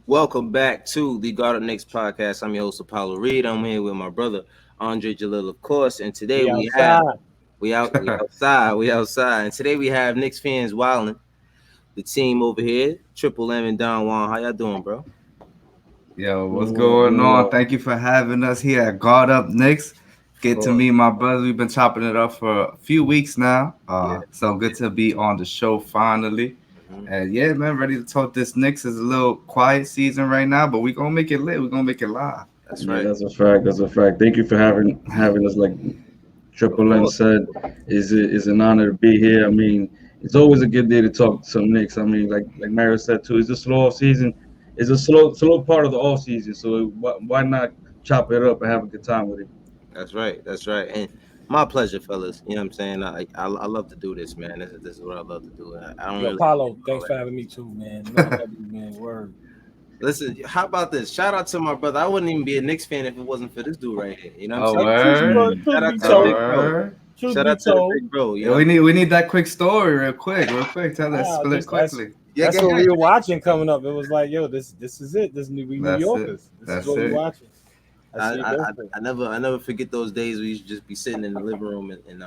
Welcome back to the Garden Knicks podcast. I'm your host Apollo Reed. I'm here with my brother Andre Jalil, of course. And today We we have outside. we outside, we outside. And today we have Knicks fans wilding. The team over here, Triple M and Don Juan. How y'all doing, bro? Yo, what's going Doing on? well. Thank you for having us here at Guard Up Knicks. Of Get to course. meet my brothers. We've been chopping it up for a few weeks now. Yeah. So good to be on the show finally. Mhm. And yeah, man, ready to talk this Knicks. Is a little quiet season right now, but we gonna make it lit. We're gonna make it live. That's Yeah, right. that's a fact. That's a fact. Thank you for having us. Like Of Triple M course. said, is an honor to be here. I mean, it's always a good day to talk to some Knicks. I mean, like Mario said too, it's a slow off season. It's a slow part of the off season. So why not chop it up and have a good time with it? That's right. That's right. And my pleasure, fellas. You know what I'm saying? I love to do this, man. This is what I love to do. I don't Yo, really Paulo, all thanks that. for having me too, man. You know I love you, man. Word. Listen, how about this? Shout out to my brother. I wouldn't even be a Knicks fan if it wasn't for this dude right here. You know what I'm Oh, saying? word. Shout Truth out be to the Oh, big told, bro. word. truth Shout be out to the told, big bro. You Yeah, know? we need that quick story, real quick, real quick. Tell us, spill it that's quickly. Yeah, go that's what ahead. we were watching coming up. It was like, yo, this is it. We New That's it. Yorkers. This is That's what we it. watching. That's I, your I I birthday. I never forget those days we used to just be sitting in the living room and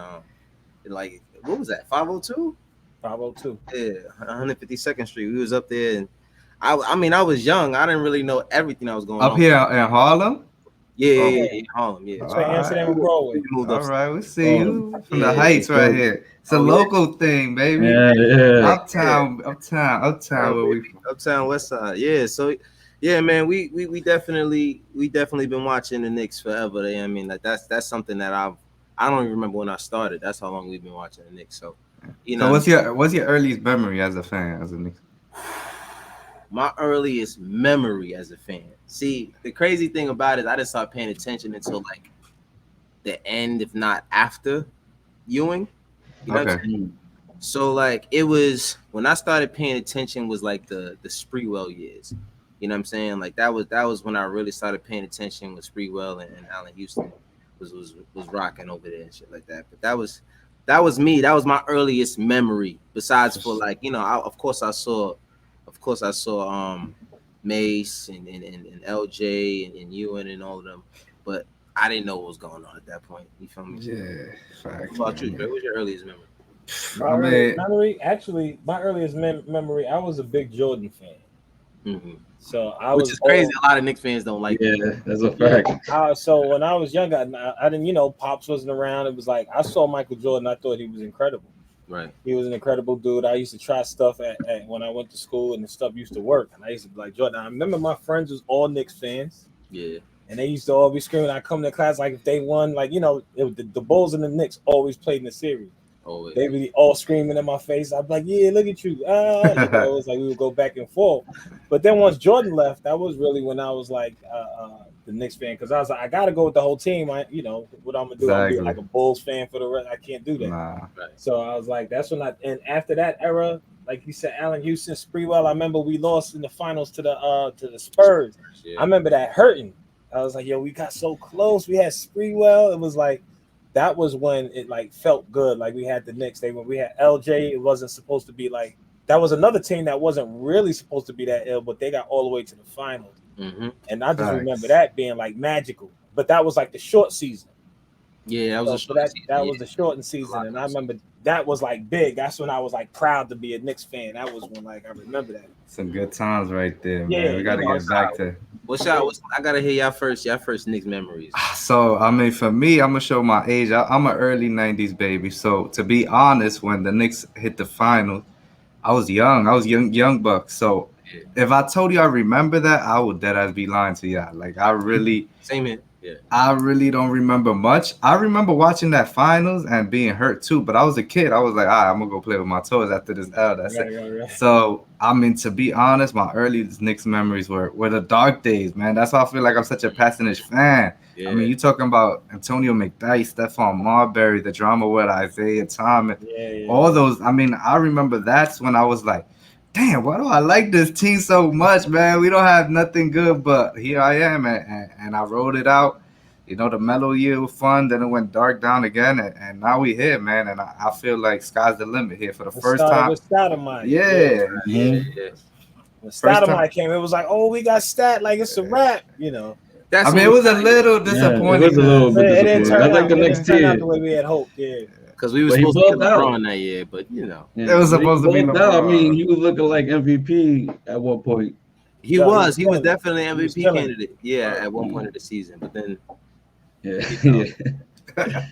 like what was that 502? 502. Yeah, 152nd Street. We was up there and I mean I was young. I didn't really know everything that was going Up on. here in Harlem. Yeah, yeah, Oh, yeah, Yeah, yeah. Harlem. Yeah. that's So right. all Amsterdam right. and Broadway. we moved All up. right, we see Oh, you from the Yeah. that's heights what's right up. here. It's a Oh yeah. local thing, baby. Yeah, yeah. Yeah. Yeah. Uptown, Yeah, where we baby. from. Uptown West Side. Yeah. So yeah, man, we definitely been watching the Knicks forever. I mean, like that's something that I don't even remember when I started. That's how long we've been watching the Knicks. So, you know So what I what's your earliest memory as a fan, as a Knicks? mean? My earliest memory as a fan. See, the crazy thing about it is I didn't start paying attention until like the end, if not after Ewing. You know what I'm Okay, saying? Mm. So like it was when I started paying attention was like the Spreewell years. You know what I'm saying? Like that was when I really started paying attention with Spreewell and Allen Houston was rocking over there and shit like that. But that was me. That was my earliest memory. Besides for like, of course I saw Mace and LJ and Ewan and all of them. But I didn't know what was going on at that point. You feel me? yeah, What facts, about you, man. Dre? What was your earliest memory? My I earliest mean, memory, actually, my earliest memory, I was a big Jordan fan. Hmm. So I Which was is crazy. all A lot of Knicks fans don't like that. Yeah, that's a yeah. fact. So when I was young, I didn't, Pops wasn't around. It was like I saw Michael Jordan. I thought he was incredible. Right. He was an incredible dude. I used to try stuff at when I went to school, and the stuff used to work. And I used to be like Jordan. I remember my friends was all Knicks fans, Yeah. and they used to all be screaming. I come to class like if they won, like the Bulls and the Knicks always played in the series. Always. They be all screaming in my face. I'd be like, "Yeah, look at you!" It was like we would go back and forth. But then once Jordan left, that was really when I was like the Knicks fan because I was like, I gotta go with the whole team. What I'm gonna do? I'm gonna be exactly. like a Bulls fan for the rest. I can't do that. Nah, Right. So I was like, that's when and after that era, like you said, Allen Houston, Spreewell. I remember we lost in the finals to the Spurs. I Yeah. remember that hurting. I was like, yo, we got so close. We had Spreewell. It was like that was when it like felt good. Like we had the Knicks. We had LJ. It wasn't supposed to be like that was another team that wasn't really supposed to be that ill, but they got all the way to the finals. Hmm. And I just remember facts. that being like magical. But that was like the short season. Yeah, that was a So for short season. that Yeah. was the shortened A season, lot and I of remember that was like big. That's when I was like proud to be a Knicks fan. That was when like I remember that. Some good times right there, Yeah, man. We gotta get back to. What's yeah. y'all? I gotta hear y'all first. Y'all first Knicks memories. So I mean, for me, I'm gonna show my age. I'm an early '90s baby. So to be honest, when the Knicks hit the finals, I was young. I was young buck. So Yeah. if I told you I remember that, I would dead ass be lying to y'all. Like Same here. Yeah. I really don't remember much. I remember watching that finals and being hurt too, but I was a kid. I was like, I'm gonna go play with my toys after this L. That's it. Right. So I mean, to be honest, my earliest Knicks memories were the dark days, man. That's why I feel like I'm such a passionate fan. I Yeah. mean, you talking about Antonio McDyess, Stephon Marbury, the drama with Isaiah Thomas, all Yeah. those. I mean, I remember that's when I was like, damn, why do I like this team so much, man? We don't have nothing good, but here I am, and I wrote it out. The mellow year was fun, then it went dark down again, and now we here, man. And I feel like sky's the limit here for the It first started time. with Stoudemire. Yeah, Yeah, Yeah. Hmm. Yeah. When First time- Stoudemire came, it was like, oh, we got Stat, like it's a wrap, you know. That's I mean, it was a little disappointing. it was a little bit It didn't disappointing. turn I like out. the It next didn't turn out tier. the way we had hoped. Yeah. because we were But he supposed to get bugged out. LeBron that year, but you know, It was supposed to be bugged out. I LeBron. mean, he was looking like MVP at one point. he Yeah, was he was definitely an He was MVP killing it. candidate. Yeah, at one point of the season, but then Yeah, You know. yeah. that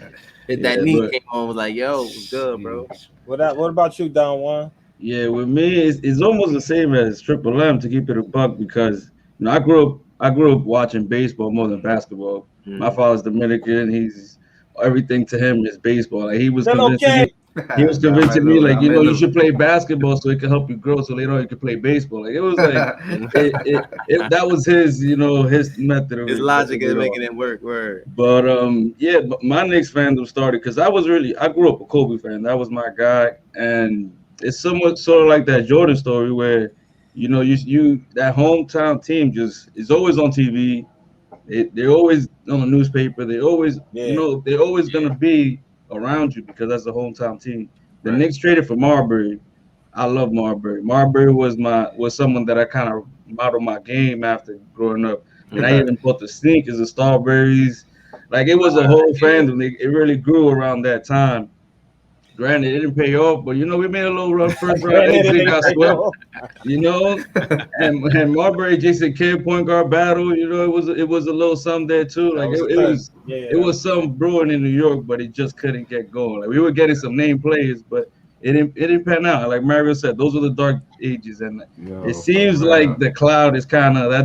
Yeah, knee but- came on, was like, yo, it was good, bro. What about you, Don Juan? Yeah, with me, it's almost the same as Triple M, to keep it a buck, because I grew up watching baseball more than basketball. My father's Dominican. He's everything to him is baseball. Like he was Still convincing okay. me. He was convincing me, like, you should play basketball so it can help you grow. So later on, you can play baseball. Like it was like that was his, his method of His logic is making it work. Word. But yeah, but my Knicks fandom started because I grew up a Kobe fan. That was my guy, and it's somewhat sort of like that Jordan story where, you that hometown team just is always on TV. They're always on the newspaper. They always, they're always gonna be around you because that's the hometown team. The Knicks traded for Marbury. I love Marbury. Marbury was someone that I kind of modeled my game after growing up. And I even bought the sneakers, the Starberries. Like it was a whole fandom. It really grew around that time. Granted, it didn't pay off, but we made a little run first round exit, got swept. And Marbury, Jason Kidd, point guard battle. It was a little something there too. Like it was some brewing in New York, but it just couldn't get going. Like we were getting some name players, but it didn't pan out. Like Mario said, those are the dark ages, and it seems like that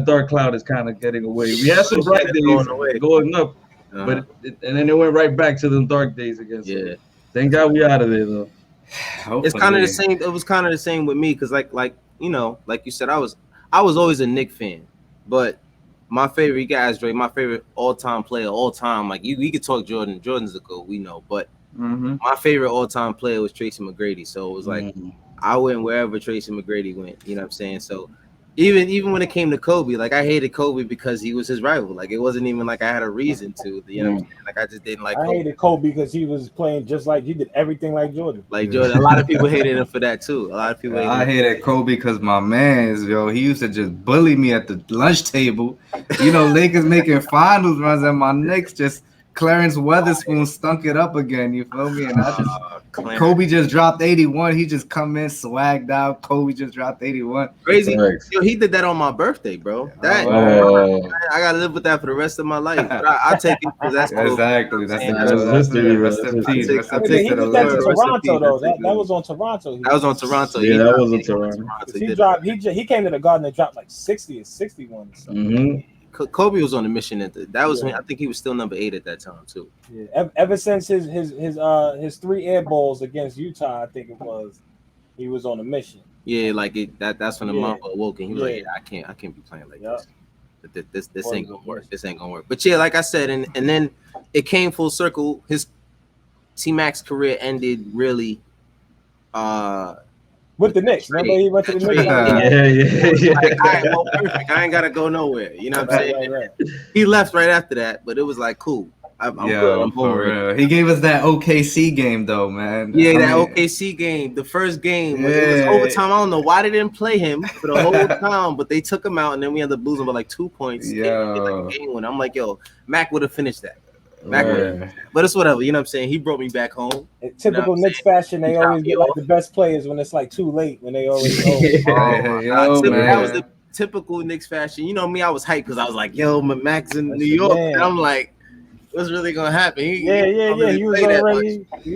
dark cloud is kind of getting away. We had some bright days going up, but and then it went right back to the dark days again. So. Yeah. Thank God we out of there though. It's kind of the same. It was kind of the same with me because, like you said, I was always a Knicks fan, but my favorite guys, Dre, my favorite all-time player, all-time. Like we could talk Jordan. Jordan's a GOAT, we know, but my favorite all-time player was Tracy McGrady. So it was like I went wherever Tracy McGrady went. You know what I'm saying? So even when it came to Kobe, like I hated Kobe because he was his rival. Like it wasn't even like I had a reason to. You know what I'm saying? Like I just didn't like. I hated Kobe because he was playing just like he did everything like Jordan. Like Jordan, a lot of people hated him for that too. A lot of people. I hated Kobe because my man's he used to just bully me at the lunch table. Lakers making finals runs and my Knicks just. Clarence Weatherspoon stunk it up again. You feel me? And Kobe just dropped 81. He just come in swagged out. Kobe just dropped 81. Crazy. Yo, he did that on my birthday, bro. I gotta live with that for the rest of my life. But I take it because that's cool. Exactly. That's history. Rest in peace. He did that to Toronto though. That was on Toronto. That was on Toronto. Yeah, that was on Toronto. He came to the Garden and dropped like 60 or 61 or something. Kobe was on a mission that was when I think he was still number 8 at that time too. Yeah, ever since his 3 air balls against Utah, I think it was, he was on a mission. Yeah, like that's when the Mamba awoke and he was like, yeah, I can't be playing like this. This ain't gonna work. This ain't gonna work. But yeah, like I said, and then it came full circle. His T-Mac's career ended really with the Knicks. Remember he went to the Knicks? Yeah. Like, all right, well, perfect. I ain't gotta go nowhere. You know what I'm saying? Right. He left right after that, but it was like cool. I'm good. He gave us that OKC game though, man. Yeah, OKC game, the first game. It was overtime. I don't know why they didn't play him for the whole time, but they took him out, and then we ended up losing by like 2 points. Yeah, game winner. I'm like, yo, Mac would have finished that. But it's whatever, you know what I'm saying? He brought me back home. In typical Knicks fashion, they always get like the best players when it's like too late, when they always that was the typical Knicks fashion. You know me, I was hyped because I was like, yo, Mac's in New York. And I'm like, what's really gonna happen? He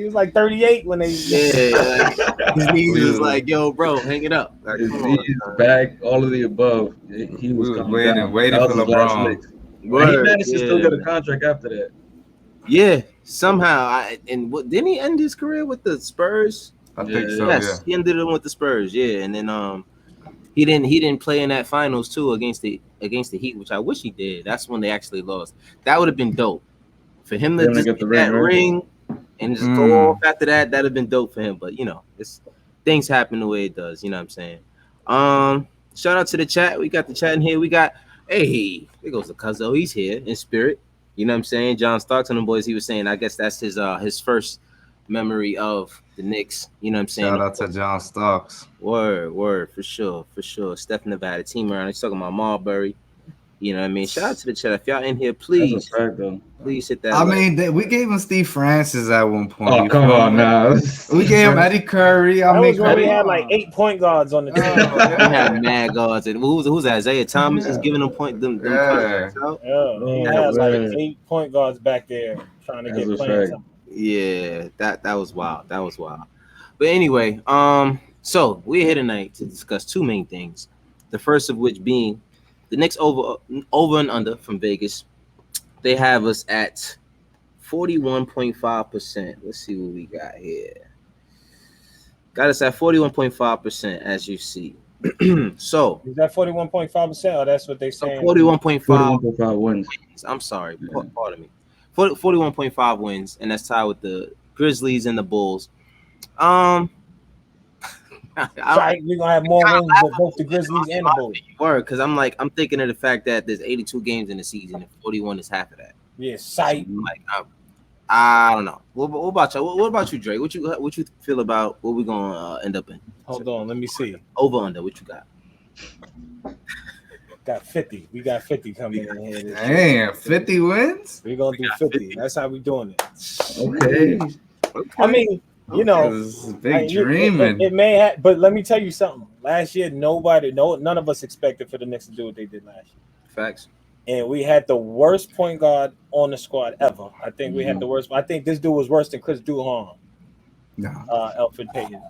was like 38 when they his knees was like, yo, bro, hang it up. Like, his knees, back, all of the above. He was waiting for LeBron. But he managed to still get a contract after that. Yeah, somehow. Didn't he end his career with the Spurs? I think so. Yes, he ended it with the Spurs. Yeah, and then he didn't play in that finals too against the Heat, which I wish he did. That's when they actually lost. That would have been dope for him to just get that ring and just go off after that. That'd have been dope for him. But it's things happen the way it does. You know what I'm saying? Shout out to the chat. We got the chat in here. We got. Hey, there goes the Cuzzo. He's here in spirit. You know what I'm saying? John Stockton and boys, he was saying, I guess that's his first memory of the Knicks. You know what I'm saying? Shout out to John Starks. Word, for sure, for sure. Steph never had a team around. He's talking about Marbury. You know what I mean? Shout out to the chat. If y'all in here, That's a please, fact, though. please hit that I like. mean, we gave him Steve Francis at one point. Oh, You come feel on me? now. We gave him Eddie Curry. I That mean, was when come we Eddie- had like on. 8 point guards on the team. Oh, We had yeah. mad guards. And who's that? Isaiah Thomas is giving them Yeah. contracts out. Yeah, he Oh, That had was like man. 8 point guards back there trying to That's get a playing fact. time. Yeah, that was wild. That was wild. But anyway, so we're here tonight to discuss two main things. The first of which being the Knicks over and under from Vegas. They have us at 41.5%. Let's see what we got here. Got us at 41.5%, as you see. So Is that 41.5%? Or that's what they saying? 41.5 41.5 wins. wins. I'm sorry, Yeah. pardon me. 41.5 wins, and that's tied with the Grizzlies and the Bulls. I Right, we're gonna have more wins than both the Grizzlies and the Bulls. word because I'm thinking of the fact that there's 82 games in the season and 41 is half of that. Yeah, sight. Like I don't know. What about you? What about you, Drake? What you feel about what we're gonna end up in? Hold on, let me see. Over under. What you got? Got 50. We got 50 coming in here. This year. Damn, 50 wins? We're gonna do 50. That's how we doing it. Okay. I mean, you know, This is I- big you- dreaming. it may have, but let me tell you something. Last year, none of us expected for the Knicks to do what they did last year. Facts. And we had the worst point guard on the squad ever. I think we had the worst. I think this dude was worse than Chris Duhon, No. Elfrid Payton.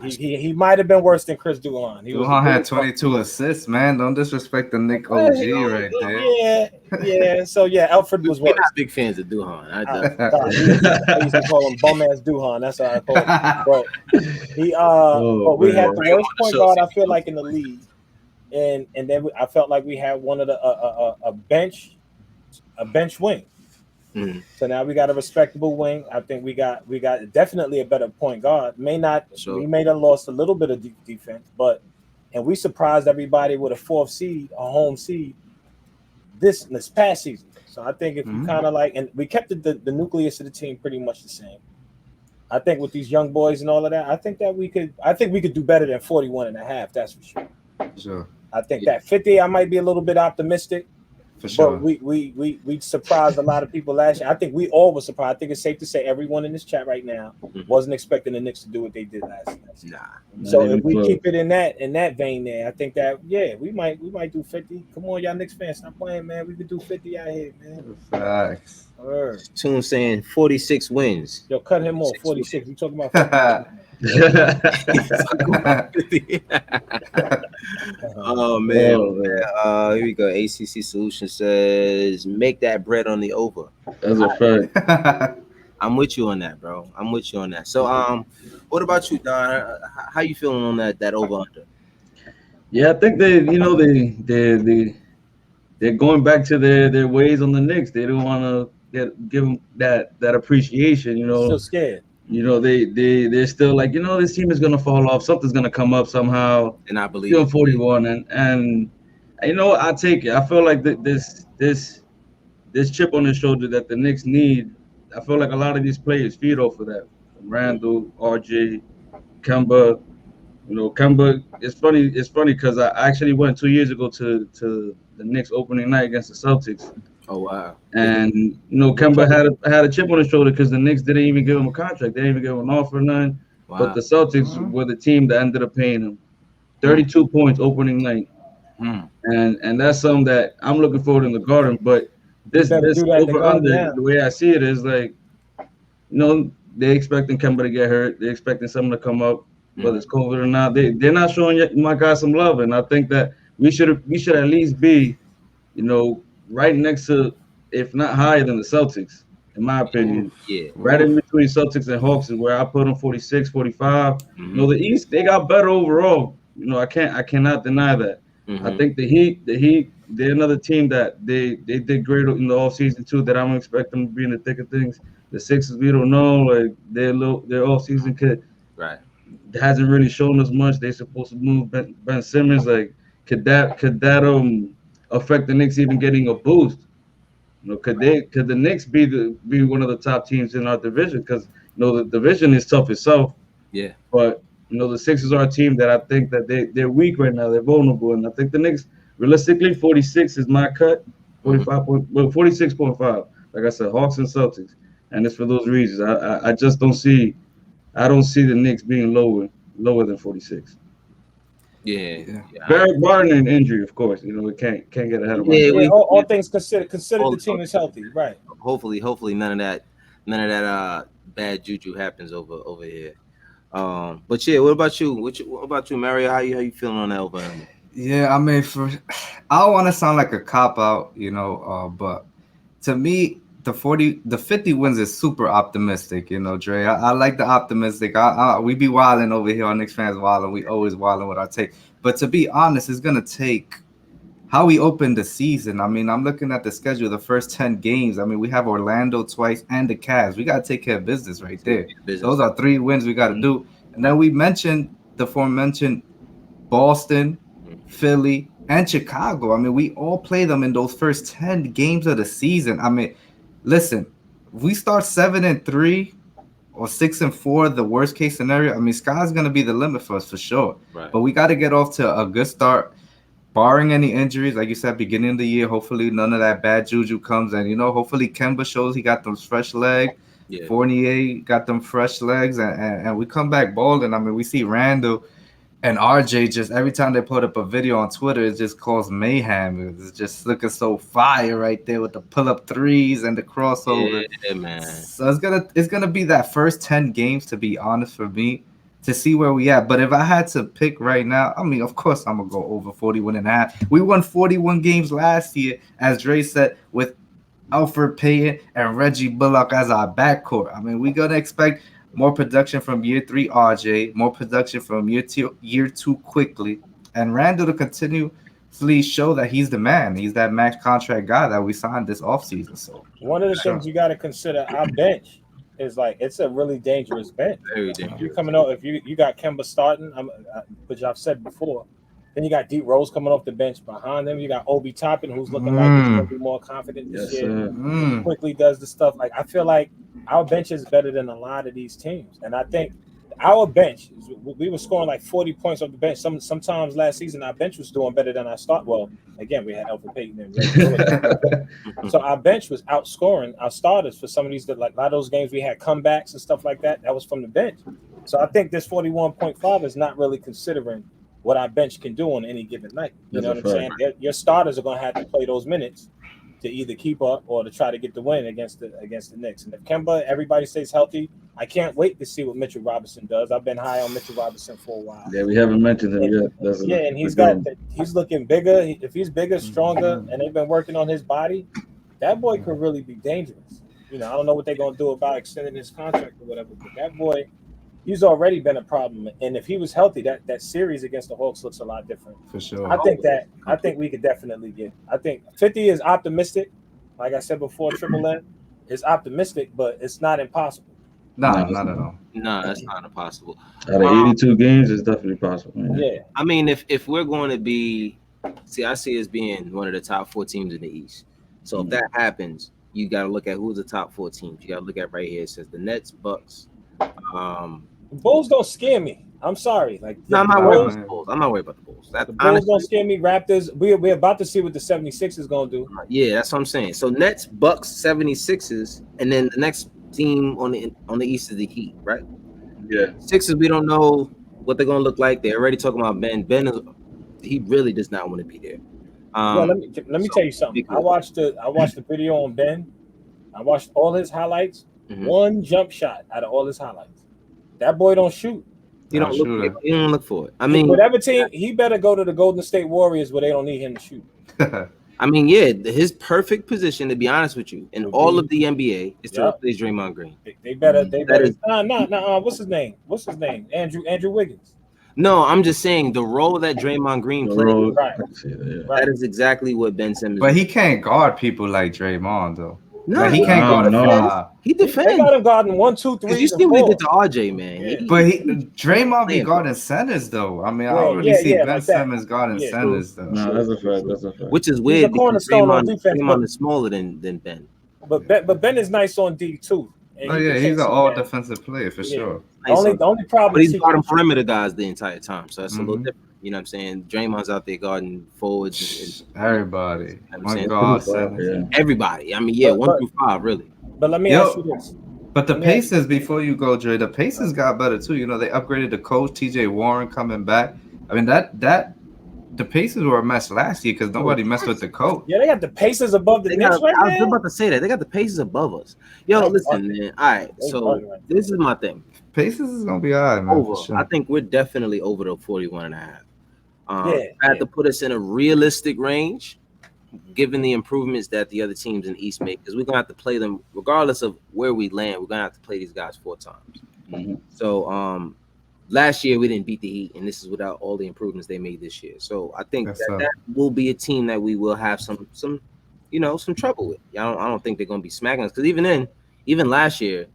He might have been worse than Chris Duhon. He Duhan had a- 22 assists, man. Don't disrespect the Nick OG right there. Yeah. So yeah, Alfred was We're worse. not big fans of Duhan. I used to call him bum ass Duhan. That's how I call him. But but we had the man. worst point guard I feel like in the league, and then I felt like we had one of the a bench wing. Mhm. So now we got a respectable wing. I think we got definitely a better point guard. We may have lost a little bit of defense, and we surprised everybody with a 4th seed, a home seed this past season. So I think if you kind of and we kept the nucleus of the team pretty much the same. I think with these young boys and all of that, I think we could do better than 41.5. That's for sure. Sure. I think that 50, I might be a little bit optimistic. For sure. But we surprised a lot of people last year. I think we all were surprised. I think it's safe to say everyone in this chat right now wasn't expecting the Knicks to do what they did last year. Nah. So if we keep it in that vein there, I think that we might do 50. Come on, y'all Knicks fans, stop playing, man. We could do 50 out here, man. Facts. Word. Tune saying 46 wins. Yo, cut him off. 46. We talking about 50. Oh man. Here we go. ACC Solution says make that bread on the over. That's a fact. I'm with you on that, bro. I'm with you on that. So what about you, Don? How you feeling on that over under? Yeah, I think they're going back to their ways on the Knicks. They don't want to give them that appreciation. Still scared. They're still like, this team is gonna fall off. Something's gonna come up somehow. And I believe Still 41, and I take it. I feel like this chip on the shoulder that the Knicks need. I feel like a lot of these players feed off of that. Randall, RJ, Kemba. Kemba. It's funny because I actually went 2 years ago to the Knicks opening night against the Celtics. Oh wow! And Kemba had a chip on his shoulder because the Knicks didn't even give him a contract. They didn't even give him an offer, none. Wow. But the Celtics were the team that ended up paying him 32 points opening night, and that's something that I'm looking forward in the Garden. But this over under, the way I see it is like, they're expecting Kemba to get hurt. They're expecting someone to come up, whether it's COVID or not. They're not showing my guy some love, and I think that we should at least be, right next to, if not higher than the Celtics, in my opinion. Yeah. Right in between Celtics and Hawks is where I put them 46, 45. The East, they got better overall. I cannot deny that. I think the Heat, they're another team that they did great in the offseason too, that I'm expecting them to be in the thick of things. The Sixers, we don't know, like their offseason kid hasn't really shown us much. They're supposed to move Ben Simmons. Like, could that affect the Knicks even getting a boost? Could the Knicks be one of the top teams in our division? Because The division is tough itself, Yeah. but the Sixers are a team that I think that they're weak right now. They're vulnerable, and I think the Knicks, realistically, 46 is my cut. 45, well, 46.5. Like I said, Hawks and Celtics, and it's for those reasons. I just don't see. I don't see the Knicks being lower than 46. Yeah. Yeah. Yeah. Barring an injury, of course. We can't get ahead of Yeah, myself. Yeah, all things considered, all- the team is healthy, right? hopefully none of that bad juju happens over here. But yeah, what about you? What about you, Mario? How you feeling on that over there? Yeah, I mean, I don't want to sound like a cop out, but to me, the 50 wins is super optimistic, Dre. I like the optimistic. We be wilding over here on Knicks fans wilding. We always wilding with our take. But to be honest, it's gonna take how we open the season. I mean, I'm looking at the schedule, the first 10 games. I mean, we have Orlando twice and the Cavs. We gotta take care of business right there. Business. Those are 3 wins we gotta do. And then we mentioned the aforementioned Boston, Philly, and Chicago. I mean, we all play them in those first 10 games of the season. I mean, listen, if we start 7-3 or 6-4, the worst case scenario, I mean, sky's gonna be the limit for us for sure. Right. But we got to get off to a good start, barring any injuries. Like you said, beginning of the year, hopefully none of that bad juju comes, and hopefully Kemba shows he got those fresh legs. Yeah. Fournier got them fresh legs, and we come back balling. I mean, we see Randall and RJ just every time they put up a video on Twitter, it just caused mayhem. It's just looking so fire right there with the pull-up threes and the crossover. Yeah, man. So it's gonna be that first 10 games, to be honest, for me, to see where we at. But if I had to pick right now, I mean, of course I'm gonna go over 41.5. We won 41 games last year, as Dre said, with Alfred Payton and Reggie Bullock as our backcourt. I mean, we're gonna expect more production from year 3 RJ, more production from year 2 Quickley, and Randall to continuously show that he's the man. He's that max contract guy that we signed this offseason. So one of the things you got to consider, our bench is it's a really dangerous bench. Very dangerous. You coming out if you got Kemba starting, which I've said before. Then you got D Rose coming off the bench behind them. You got Obi Toppin, who's looking like he's gonna be more confident this year. Quickly does the stuff. I feel like our bench is better than a lot of these teams, and I think our bench, we were scoring like 40 points off the bench. Sometimes last season our bench was doing better than our start. Well, again, we had Alfred Payton and Reggie. So our bench was outscoring our starters for some of these. Like a lot of those games we had comebacks and stuff like that. That was from the bench. So I think this 41.5 is not really considering what our bench can do on any given night. You know what I'm saying? Your starters are going to have to play those minutes to either keep up or to try to get the win against the Knicks. And if Kemba, everybody stays healthy, I can't wait to see what Mitchell Robinson does. I've been high on Mitchell Robinson for a while. Yeah, we haven't mentioned him yet. And he's looking bigger. If he's bigger, stronger, and they've been working on his body, that boy could really be dangerous. I don't know what they're going to do about extending his contract or whatever, but that boy, he's already been a problem. And if he was healthy, that series against the Hawks looks a lot different. For sure. I think we could definitely get. I think 50 is optimistic. Like I said before, Triple M is optimistic, but it's not impossible. No, not at all. No, that's not impossible. Out of 82 games, it's definitely possible. Man. Yeah. I mean, if we're going to be, I see us being one of the top 4 teams in the East. So if that happens, you got to look at who's the top 4 teams. You got to look at right here. It says the Nets, Bucks. The Bulls don't scare me. I'm sorry. I'm not worried about the Bulls. I'm not worried about the Bulls. The Bulls don't scare me. Raptors, we're about to see what the 76ers going to do. Yeah, that's what I'm saying. So Nets, Bucks, 76ers, and then the next team on the East is the Heat, right? Yeah. Sixers, we don't know what they're going to look like. They're already talking about Ben. He really does not want to be there. Let me tell you something. I watched the video on Ben. I watched all his highlights. Mm-hmm. One jump shot out of all his highlights. That boy don't shoot. You don't look for it. I mean, whatever team, he better go to the Golden State Warriors where they don't need him to shoot. I mean, yeah, his perfect position, to be honest with you, in all of the NBA is to replace Draymond Green. They better. What's his name? Andrew Wiggins. No, I'm just saying the role that Draymond Green played. Right. That is exactly what Ben Simmons. But he can't guard people like Draymond, though. No, he can't guard a He defends. They got him guarding 1, 2, 3. You see what he did to RJ, man. Yeah. But Draymond be guarding centers, though. I mean, I don't really see Ben Simmons guarding centers, though. No, that's a fact. Which is weird because Draymond Draymond is smaller than Ben. But Ben is nice on D too. Oh yeah, he's an all defensive player for sure. The only problem but is he's guarding perimeter guys the entire time, so that's a little Mhm. different. You know what I'm saying? Draymond's out there guarding forwards and Everybody, you know what I'm one saying? guard, Yeah. center. Everybody. I mean, yeah, But- 1 through 5, really. But let me Yo. ask you this. But the Let me ask Pacers, before you go, Dre, the Pacers got better too. You know, they upgraded the coach, TJ Warren coming back. I mean, that the Pacers were a mess last year because nobody messed with the coach. Yeah, they got the Pacers above the They Knicks got, right I was now. about to say that. They got the Pacers above us. Yo, They listen, bugging. man. All right, They so bugging right this is my thing. Pacers is gonna be all right, man. Over. For sure. I think we're definitely over the 41 and a half. Yeah, I had to put us in a realistic range, given the improvements that the other teams in the East make, because we're gonna have to play them regardless of where we land. We're gonna have to play these guys 4 times. Mhm. So last year we didn't beat the Heat, and this is without all the improvements they made this year. So I think that will be a team that we will have some trouble with. I don't think they're gonna be smacking us, because even last year,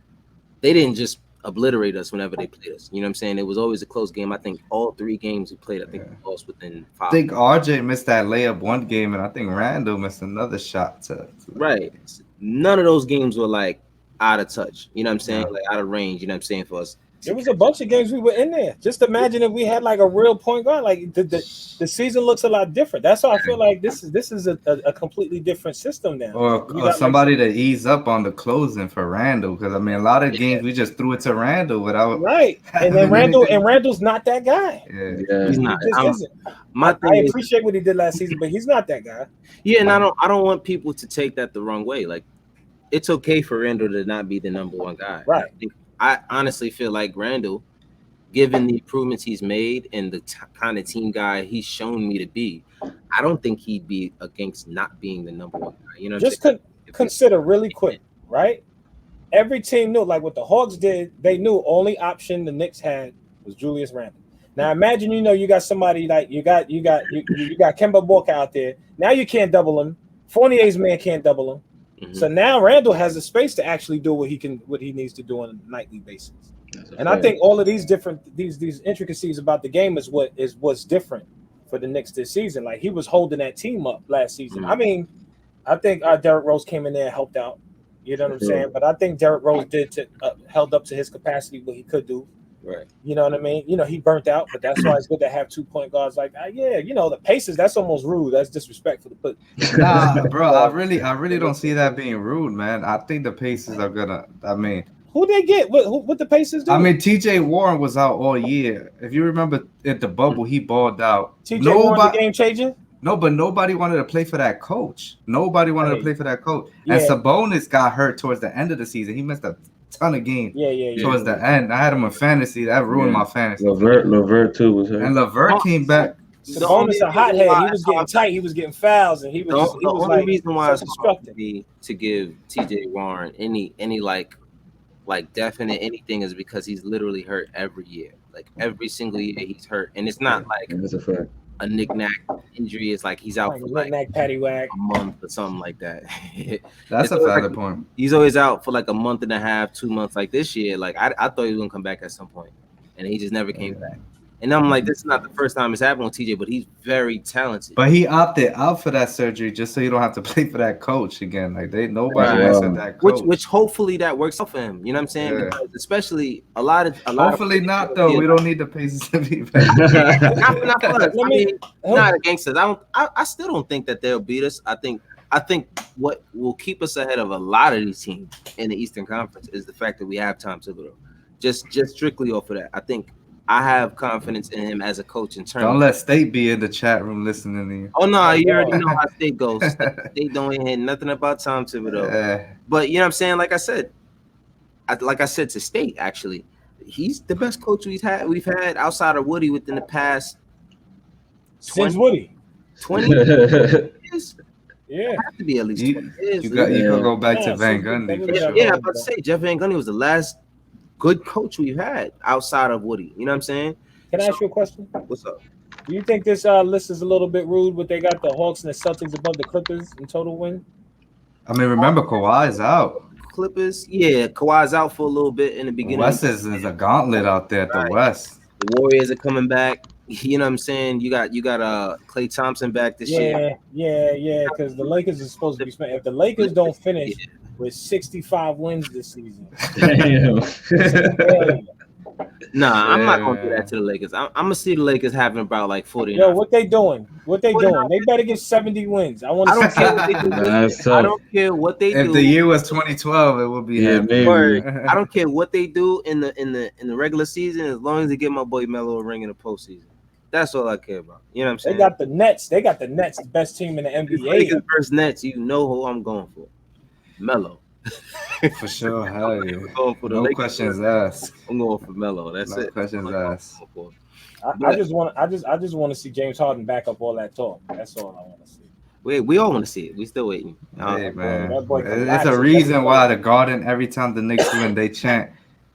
they didn't just obliterate us whenever they played us. You know what I'm saying? It was always a close game. I think all 3 games we played, we lost within 5. I think RJ missed that layup one game, and I think Randall missed another shot to right. None of those games were like out of touch. You know what I'm saying? Yeah. Like out of range. You know what I'm saying for us. There was a bunch of games we were in there. Just imagine if we had like a real point guard. Like the season looks a lot different. That's why I feel like this is a completely different system now. or somebody to ease up on the closing for Randall, because I mean a lot of games we just threw it to Randall without right. And then Randall's not that guy. Yeah. He's not. He just isn't. My thing I is, appreciate what he did last season, but he's not that guy. yeah, and I don't want people to take that the wrong way. Like, it's okay for Randall to not be the number 1 guy. Right. I honestly feel like Randall, given the improvements he's made and the kind of team guy he's shown me to be, I don't think he'd be against not being the number 1 guy. You know, Just consider really quick, right? Every team knew, like what the Hawks did, they knew only option the Knicks had was Julius Randle. Now imagine, you got somebody like you got Kemba Walker out there. Now you can't double him. Fournier's man can't double him. Mm-hmm. So now Randall has the space to actually do what he needs to do on a nightly basis. And I think all of these these intricacies about the game is what's different for the Knicks this season. Like he was holding that team up last season. Mm-hmm. I mean, I think Derrick Rose came in there and helped out. You know what I'm saying? But I think Derrick Rose held up to his capacity what he could do. Right. You know what I mean? He burnt out, but that's why it's good to have 2 point guards like that. Yeah, the Pacers, that's almost rude. That's disrespectful to put. Nah, bro, I really don't see that being rude, man. I think the Pacers are gonna. I mean, who they get? What the Pacers do? I mean, TJ Warren was out all year. If you remember at the bubble, he balled out. TJ Warren's a game changer. No, but nobody wanted to play for that coach. Nobody wanted to play for that coach. And Sabonis got hurt towards the end of the season. He missed a ton of games. Towards the end, I had him in fantasy. That ruined my fantasy. LeVert too was hurt. And LeVert came back. Sabonis a hothead. He was getting tight. He was getting fouls, and he was. The only reason why it's hard to give TJ Warren any like definite anything is because he's literally hurt every year. Like every single year he's hurt, and it's not like that's a fact. A knick-knack injury. Is like he's out for like paddywhack a month or something like that. That's a valid point. He's always out for like a month and a half, 2 months. Like this year, like I thought he was gonna come back at some point, and he just never came back. And I'm like, this is not the first time it's happened with TJ, but he's very talented. But he opted out for that surgery just so you don't have to play for that coach again. Like nobody wants that coach. Which hopefully that works out for him. You know what I'm saying? Yeah. Because especially a lot of hopefully not though. We don't need the Pacers to be better. not for us. I mean, not against us. I still don't think that they'll beat us. I think what will keep us ahead of a lot of these teams in the Eastern Conference is the fact that we have Tom Thibodeau. Just strictly off of that. I think I have confidence in him as a coach in terms. Don't let State be in the chat room listening to you. Oh no, you already know how State goes. They don't hear nothing about Tom Thibodeau. But you know what I'm saying? Like I said to State, actually, he's the best coach we've had outside of Woody within the past 20, since Woody. 20 years. Yeah, it have to be at least 20 years. You can go back to Van Gundy. Yeah, I'm about to say Jeff Van Gundy was the last good coach we've had outside of Woody. You know what I'm saying? Can I ask you a question? What's up? Do you think this list is a little bit rude, but they got the Hawks and the Celtics above the Clippers in total win? I mean, remember Kawhi's out. Clippers, yeah, Kawhi's out for a little bit in the beginning. West is a gauntlet out there at the West. The Warriors are coming back. You know what I'm saying? You got Klay Thompson back this year. Yeah, because the Lakers are supposed to be spent. If the Lakers don't finish with 65 wins this season. Damn. Failure. Nah, I'm not gonna do Yeah. that to the Lakers. I'm gonna see the Lakers having about like 49. Yo, what they doing? What they doing? They better get 70 wins. I want I to don't see. care what they do. That's I tough. don't care what they If do. the year was 2012, it would be Yeah, heavy. maybe. Word. I don't care what they do in the regular season, as long as they get my boy Melo a ring in the postseason. That's all I care about. You know what I'm They saying? got the Nets. They got the Nets, the best team in the If NBA. Lakers versus Nets, you know who I'm going for. Melo. For sure, hell yeah. I'm going for the No Lakers. questions asked. I'm going for Melo. That's No it. questions That's all I'm asked. going for. I But just want to see James Harden back up all that talk. That's all I want to see. we all want to see it. We still waiting. Hey man, that boy it's collapses a reason every why day. the Garden every time the Knicks win, they chant,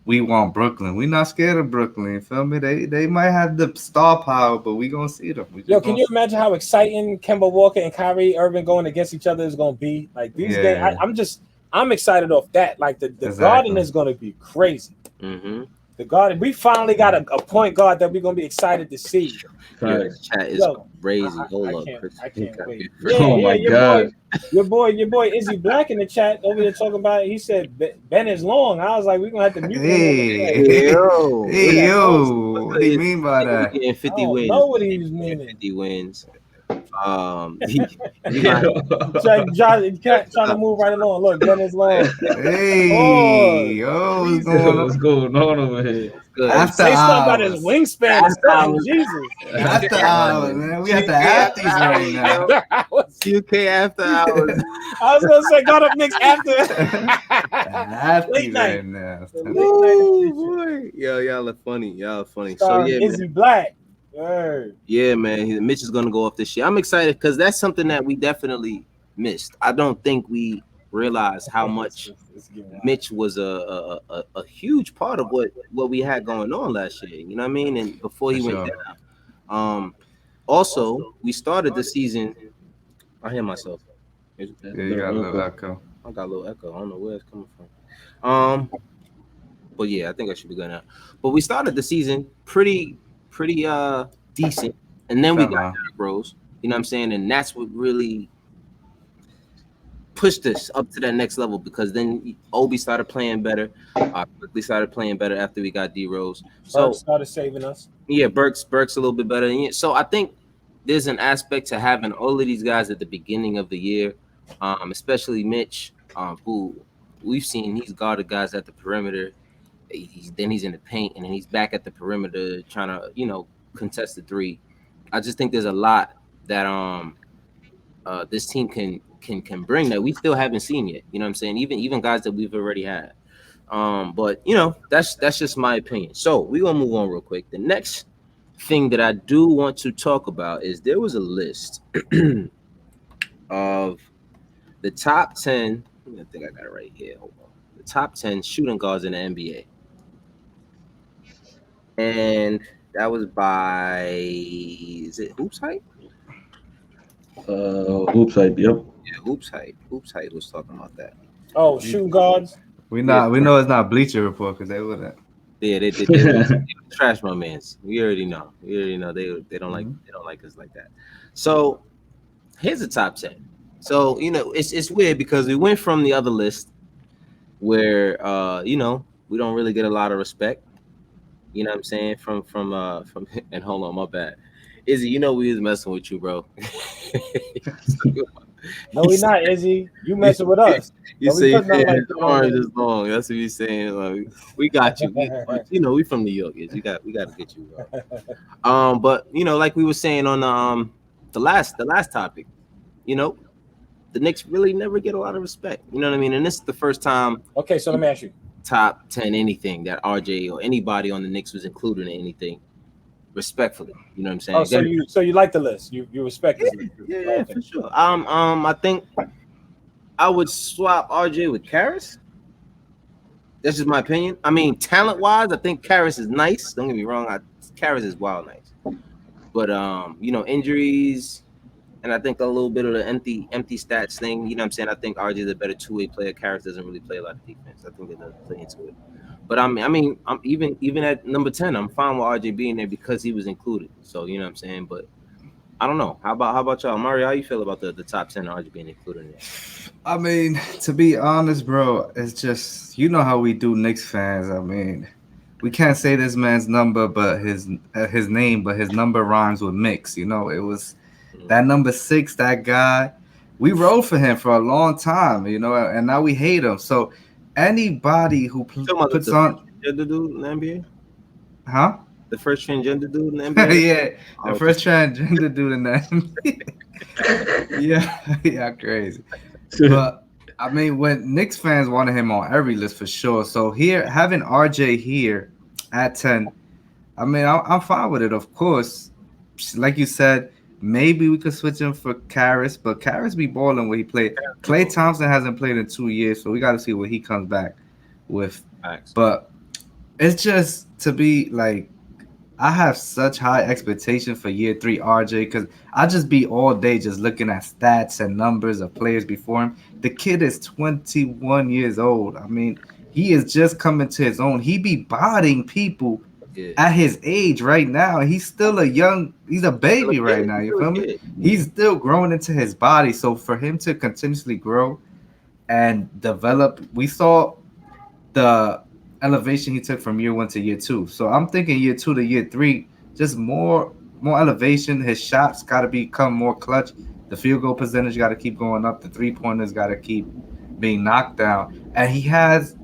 "We want Brooklyn." We not scared of Brooklyn. You feel me? They might have the star power, but we gonna see them. We just Yo, can gonna you imagine how exciting Kemba Walker and Kyrie Irving going against each other is going to be? Like these Yeah. games, I'm excited off that. Like the Exactly. Garden is going to be crazy. Mm-hmm. The Garden, we finally got a point guard that we're going to be excited to see. Your Facts. chat is Yo, crazy. Hold I up, can't, Chris. I can't wait. Oh my God. Your boy Izzy Black in the chat over there talking about it. He said Ben is long. I was like, we're gonna have to mute him. Hey, Yo, hey, Yeah. yo, what do you mean by He that? getting I 50 don't wins. know what he's He getting meaning. 50 wins. You got Trying to move right along. Look, Ben is long. Hey, yo, what's going What's on? going on over here? good. After Say something about his hours. wingspan or After something. hours. Jesus. After hours, man. We at the After afties right hours, now. yo. I was UK after hours. gonna say got up Knicks after Afties night. right now. Ooh, boy. Yo, y'all are funny. Y'all are funny. So Starring yeah, man. Izzy Black. Word. Yeah, man. Mitch is gonna go off this year. I'm excited because that's something that we definitely missed. I don't think we realized how much It's getting wild. Mitch was a huge part of what we had going on last year. You know what I mean? And before he For went sure. down. Also, we started the season. I hear myself. Yeah, you got a little echo. I got a little echo. I don't know where it's coming from. But yeah, I think I should be good now. But we started the season pretty decent, and then we got Derrick Rose. You know what I'm saying? And that's what really pushed us up to that next level because then Obi started playing better. Quickley started playing better after we got D Rose. So Burke started saving us. yeah, Burks a little bit better. So I think there's an aspect to having all of these guys at the beginning of the year, especially Mitch, who we've seen he's guarded guys at the perimeter. Then he's in the paint, and then he's back at the perimeter trying to contest the three. I just think there's a lot that this team can bring that we still haven't seen yet. You know what I'm saying? Even guys that we've already had. But that's just my opinion. So we're gonna move on real quick. The next thing that I do want to talk about is there was a list of the top 10. I think I got it right here. Hold on. The top 10 shooting guards in the NBA. And that was by is it Hoops Hype? Hoops hype. Yep. Yeah, Hoops Hype. Hoops Hype was talking about that. Oh, shooting guards. We know it's not Bleacher Report because they wouldn't. Yeah, they trash my mans. We already know. They don't like us like that. So here's the top 10. So it's weird because we went from the other list where we don't really get a lot of respect. You know what I'm saying? From and hold on, my bad. Izzy, we was messing with you, bro. No, we not, Izzy. You messing with us. You But say we put nothing like his that on arms there. is long. That's what he's saying. Like, we got you. We from New York, Izzy. We got to get you, bro. But like we were saying on the last topic, the Knicks really never get a lot of respect. You know what I mean? And this is the first time. Okay, so let me ask you. Top 10 anything that RJ or anybody on the Knicks was included in anything. Respectfully, you know what I'm saying? Oh, so you like the list? You respect this list? Yeah, Okay. for sure. I think I would swap RJ with Karras. That's just my opinion. I mean, talent-wise, I think Karras is nice. Don't get me wrong. Karras is wild nice. But injuries, and I think a little bit of the empty stats thing. You know what I'm saying? I think RJ is a better two-way player. Karras doesn't really play a lot of defense. I think it does play into it. But I'm even at number 10, I'm fine with RJ being there because he was included. So you know what I'm saying. But I don't know. How about y'all, Mario? How you feel about the top 10 RJ being included in there? I mean, to be honest, bro, it's just you know how we do Knicks fans. I mean, we can't say this man's number, but his name, but his number rhymes with mix. You know, it was that number six, that guy. We rode for him for a long time, you know, and now we hate him. So anybody who You talking about puts the first on, transgender dude in the NBA? huh? The first transgender dude in the NBA? Yeah, the Oh, first transgender dude in that. Yeah, yeah, crazy. But I mean, when Knicks fans wanted him on every list for sure. So here, having RJ here at 10, I mean, I'm fine with it, of course. Like you said, maybe we could switch him for Karras, but Karras be balling where he played. Clay Thompson hasn't played in 2 years, so we got to see what he comes back with. facts. But it's just to be like, I have such high expectation for year three RJ because I just be all day just looking at stats and numbers of players before him. The kid is 21 years old. I mean, he is just coming to his own. He be bodying people Yeah. at his age right now. He's still he's a baby right now. You feel me? He's still growing into his body. So for him to continuously grow and develop, we saw the elevation he took from year one to year two. So I'm thinking year two to year three, just more elevation. His shots got to become more clutch. The field goal percentage got to keep going up. The 3 pointers got to keep being knocked down. And he has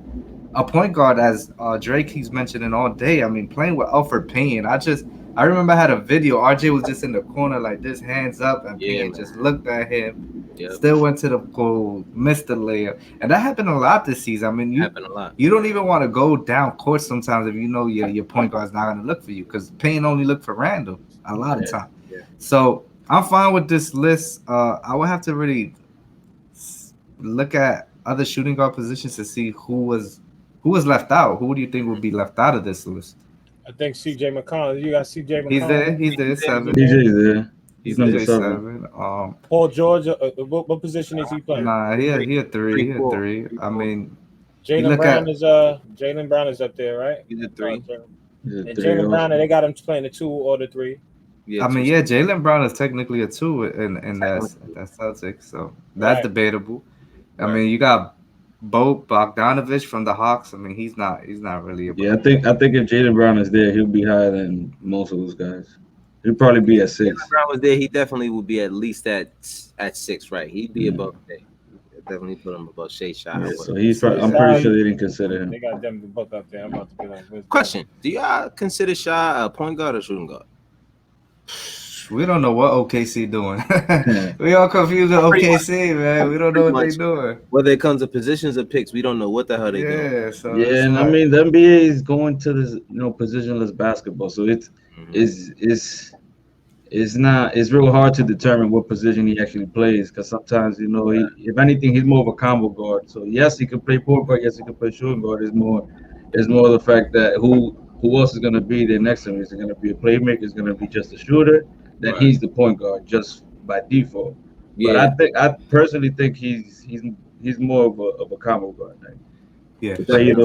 a point guard, as Drake keeps mentioning all day. I mean, playing with Alfred Payne. I remember I had a video. RJ was just in the corner like this, hands up, and Yeah, Payne man. just looked at him. Yep. Still went to the goal, missed the layup, and that happened a lot this season. I mean, Happened a lot. you don't even want to go down court sometimes if you know your point guard's not going to look for you because Payne only look for Randall a lot of time. Yeah. So I'm fine with this list. I would have to really look at other shooting guard positions to see who was left out. Who do you think would be left out of this list? I think CJ McConnell. You got CJ McConnell. He's there. He's there. Seven. DJ's there. He's number there. 7. Paul George. What position is he playing? Nah, he a three. He a Four. three. I mean, Jalen look Brown at- is Jalen Brown is up there, right? He's a three. And Jalen Brown, they got him playing the 2 or the 3. Yeah, I mean, yeah, Jalen Brown is technically a two in that Celtics, so that's Right. debatable. I Right. mean, you got Bogdanovich from the Hawks. I mean, he's not really a Yeah, I think if Jalen Brown is there, he'll be higher than most of those guys. He'll probably be at 6. If Brown was there, he definitely would be at least at 6, right? He'd be above Shea. Definitely put him above Shea Shot. Yeah, so he's. I'm pretty sure they didn't consider him. They got them both up there. I'm about to be like, where's Question: do y'all consider Shai a point guard or shooting guard? We don't know what OKC doing. We all confused with OKC, man. We don't know what they doing. Whether it comes to positions or picks, we don't know what the hell they doing. Yeah, so Yeah, it's and I like- mean the NBA is going to this, positionless basketball. So it's it's real hard to determine what position he actually plays because sometimes if anything he's more of a combo guard. So yes, he can play point guard. Yes, he can play shooting guard. It's more the fact that who else is going to be there next to him? Is it going to be a playmaker? Is it going to be just a shooter? Then Right. he's the point guard just by default. Yeah, But I personally think he's more of a combo guard. Right? yeah. So, he's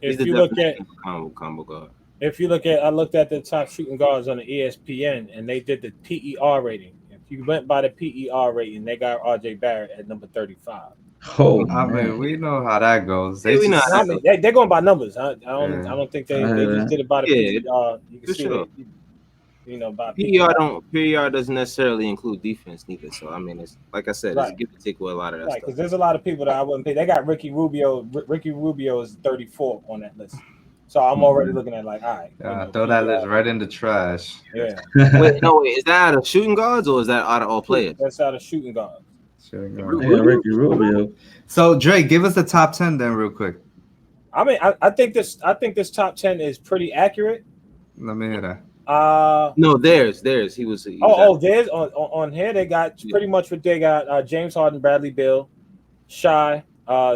If the you look at definition of combo guard. I looked at the top shooting guards on the ESPN and they did the PER rating. If you went by the PER rating, they got RJ Barrett at number 35. Oh, I mean, man. we know how that goes. Yeah, we know how I mean, they're going by numbers. I Yeah. don't think they Yeah. just did it by the Yeah, PER. You can for see sure. by PER doesn't necessarily include defense neither. So I mean, it's like I said, Right. it's give and take with a lot of that Right, stuff. because there's a lot of people that I wouldn't pay. They got Ricky Rubio. Ricky Rubio is 34 on that list. So I'm already looking at like, all right. Throw that list right in the trash. Yeah, Wait, is that out of shooting guards or is that out of all players? that's out of shooting guard. Sure, Yeah, Ricky Rubio. So Drake, give us the top 10 then, real quick. I mean, I think this top 10 is pretty accurate. Let me hear that. No, theirs. He was. There's on here they got pretty much what they got: James Harden, Bradley Beal, Shy,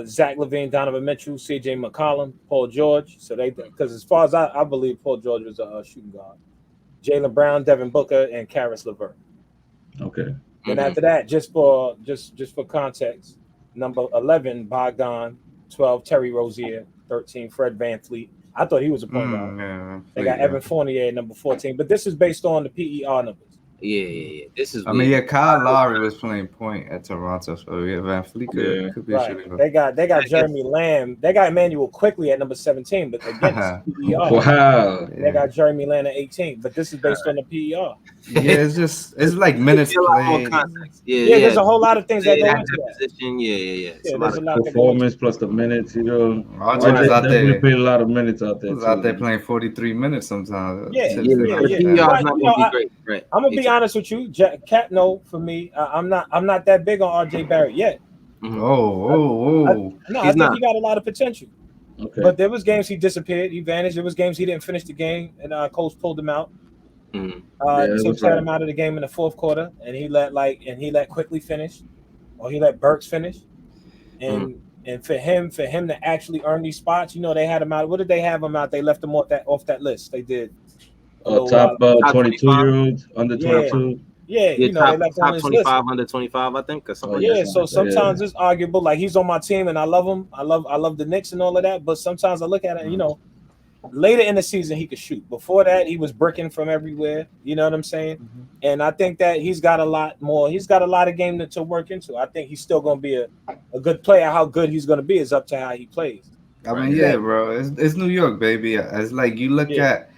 Zach LaVine, Donovan Mitchell, CJ McCollum, Paul George. So because as far as I believe, Paul George was a shooting guard. Jalen Brown, Devin Booker, and Karis LeVert. Okay. Then after that, just for context, number 11, Bogdan, 12, Terry Rozier, 13, Fred VanVleet. I thought he was a point guard. Yeah, They got Evan Fournier at number 14, but this is based on the PER numbers. Yeah. This is I mean, weird. yeah, Kyle Lowry was playing point at Toronto, so yeah, Van Fleet Yeah. could be a Right. shooting They guard. got Jeremy Lamb. They got Emmanuel Quickly at number 17, but again, it's PER. Wow. They got Jeremy Lamb at 18, but this is based on the PER. Yeah, it's like minutes A lot more played. context. Yeah, there's a whole lot of things that go At into that. position. Yeah. It's Yeah, a lot there's of a lot that go into Performance plus the minutes, you know. RJ was RJ out definitely there. played a lot of minutes out there Was too. out there man. playing 43 minutes sometimes. Yeah, Tips yeah. didn't yeah. The PER understand is that. not You going to know, be great, right? I'm gonna be honest with you, Cat. No, for me, I'm not that big on RJ Barrett yet. Mhm. Oh. No, I He's think not. he got a lot of potential. Okay. But there was games he disappeared, he vanished. There was games he didn't finish the game, and coach pulled him out. Mhm. Yeah, it Tips was had right. him out of the game in the fourth quarter, and he let Quickly finish, or he let Burks finish, and for him to actually earn these spots, you know, they had him out. What did they have him out? They left him off that list. They did a little Top while. Top 22-year-olds, under Yeah. 22. Yeah, Yeah, you know, they top left him on top his list. 25, under 25, I think, or something. Oh, like Yeah, that. so something like that, sometimes it's arguable. Like he's on my team, and I love him. I love the Knicks and all of that. But sometimes I look at it, and, you know, later in the season he could shoot. Before that, he was bricking from everywhere. You know what I'm saying? Mm-hmm. And I think that he's got a lot more. He's got a lot of game to work into. I think he's still going to be a good player. How good he's going to be is up to how he plays. I mean, yeah, bro. It's New York, baby. It's like you look at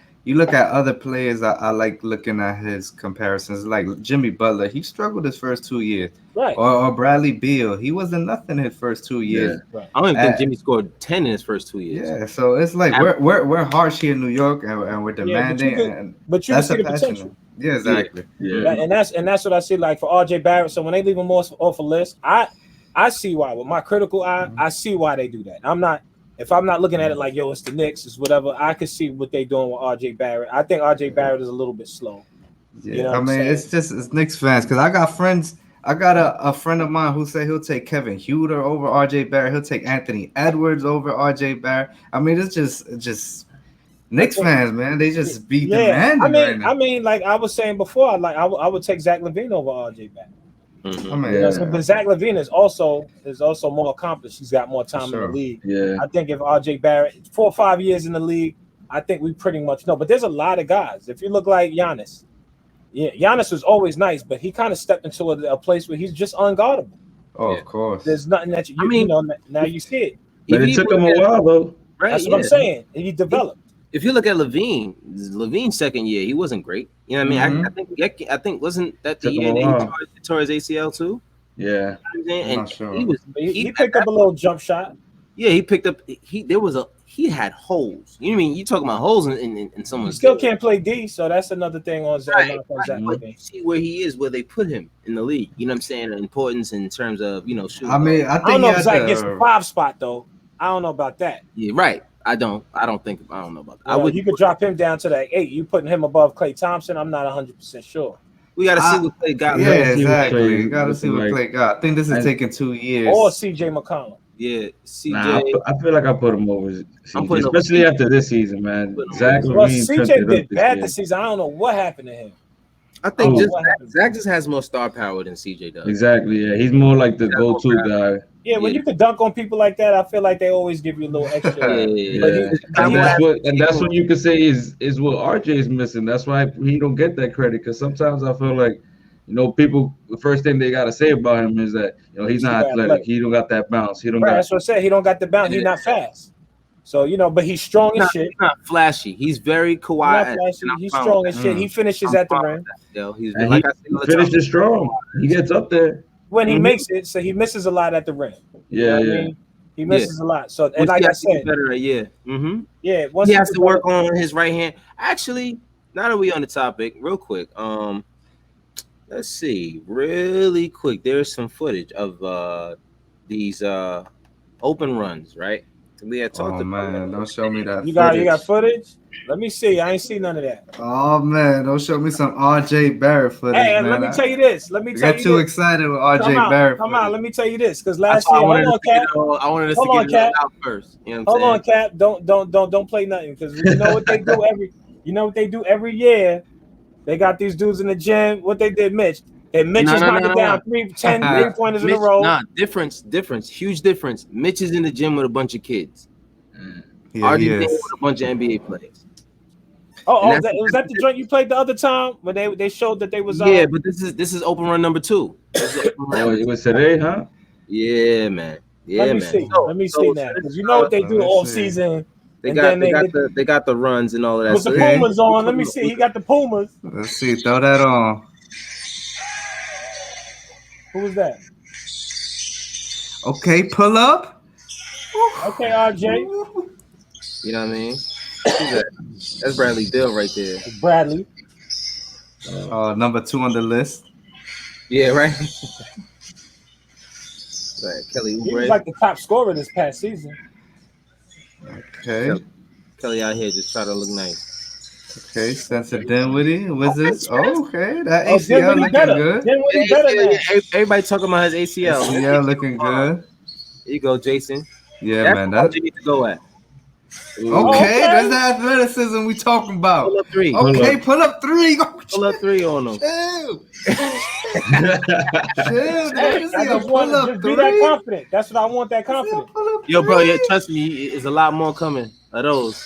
other players. I like looking at his comparisons. Like Jimmy Butler, he struggled his first 2 years. Right. Or Bradley Beal, he wasn't nothing his first 2 years. Right. I don't even think Jimmy scored 10 in his first 2 years. Yeah, so it's like we're harsh here in New York, and we're demanding, but you that's can see a the passion. potential. Yeah, exactly. Yeah. And that's what I see. Like for RJ Barrett, so when they leave him off a list, I see why. With my critical eye, I see why they do that. If I'm not looking at it like, yo, it's the Knicks, it's whatever, I can see what they're doing with RJ Barrett. I think RJ Barrett is a little bit slow. Yeah, You know I mean, it's Knicks fans, because I got friends. I got a friend of mine who said he'll take Kevin Huter over RJ Barrett. He'll take Anthony Edwards over RJ Barrett. I mean, it's just Knicks fans, man. They just be demanding right now. I mean, like I was saying before, I would take Zach LaVine over RJ Barrett. Mhm. I mean, You know, but Zach LaVine is also more accomplished. He's got more time in the league. Yeah. I think if RJ Barrett 4 or 5 years in the league, I think we pretty much know. But there's a lot of guys. If you look like Giannis, Giannis was always nice, but he kind of stepped into a place where he's just unguardable. Oh, of course. There's nothing that you know. Now you see it. But it took him a while though. Right, That's what I'm saying. He developed. If you look at Levine's second year, he wasn't great. You know what I mean? I think wasn't that the Took him year a that while. he tore his ACL too? Yeah. You know what I'm saying? I'm And not sure. he Picked up a little jump shot. Yeah, he picked up. He had holes. You know what I mean? You talking about holes in He someone's. still can't play D, so that's another thing on Zach. Right, Zach but you see where he is, where they put him in the league. You know what I'm saying? The importance in terms of shooting. I mean, I I don't think know he if had Zach gets the the 5 spot though. I don't know about that. Yeah, right. I don't know about that. I would. You could drop him down to that 8. You putting him above Klay Thompson? I'm not 100% sure. We got to see what Klay got. Yeah, Let's see what exactly. Klay You got to see what looking Klay got. I think this is taking 2 years. Or CJ McCollum. Yeah, CJ. Nah, I feel like I put him over I'm CJ, putting especially over after this season, man. Zach Well, LaVine turned CJ it up did this bad year. this season. I don't know what happened to him. I think Oh, just what happened? Zach just has more star power than CJ does. Exactly. Yeah, he's more like the go-to guy. Yeah, when you can dunk on people like that, I feel like they always give you a little extra. Yeah. And that's what you could say is what RJ is missing. That's why he don't get that credit. Because sometimes I feel like, people, the first thing they gotta say about him is that he's not athletic. He don't got that bounce. He don't got. That's what I said. He don't got the bounce. He's not fast. So but he's strong as shit. He's not flashy. He's very Kawhi. He's strong as shit. He finishes at the rim. He's And like he finishes strong. He gets up there when he makes it. So he misses a lot at the rim. Yeah, You know what I mean? He misses a lot. So and like I said, better. Yeah. Once he has to work on his right hand. Actually, now that we on the topic, real quick. Let's see, really quick. There's some footage of these open runs, right? We had talked about. Man, don't show me that. You got footage? Let me see. I ain't seen none of that. Oh man, don't show me some RJ Barrett footage. Hey, man. let me tell you this. I got too excited with RJ Barrett. Come on, let me tell you this. Because last year, hold on, Cap. I wanted us to get it out first. You know what I'm hold on, Cap. Don't play nothing. Because you know what they do every year. They got these dudes in the gym. What they did, Mitch. And Mitch is knocking down 10 3-pointers in a row. Difference. Huge difference. Mitch is in the gym with a bunch of kids. Yeah, RJ with a bunch of NBA players. Was that the joint you played the other time when they showed that they was yeah, but this is open run number 2. Oh, it was today, huh? Yeah, man. Let Yeah, me man. see. Let me see now, because you know what they do Let me all see. season, They and got then they got the runs and all of that. with the Okay. Pumas on. Let me see. He got the Pumas. Let's see. Throw that on. Who was that? Okay, pull up. Okay, RJ. You know what I mean? Who's that? That's Bradley Bill right there. Bradley. Number 2 on the list. Yeah, right. Right, Kelly He was Oubre. like the top scorer this past season. Okay. Kelly out here just try to look nice. Okay, Spencer Dinwiddie. What's this? Oh, okay, that Oh, ACL Dinwiddie looking better. good. Dinwiddie better now. Everybody talking about his ACL. ACL looking good. Here you go, Jason. Yeah, That's man. where That you need to go at. okay. Okay. That's the athleticism we talking about. Pull up 3. Okay, pull up 3. Go Pull up 3 on him. chill. Chill. Did I just I see a just want pull to up just 3? be that confident. That's what I want. That I see a confident. pull up Yo, bro, 3? yeah, trust me, there's a lot more coming of those.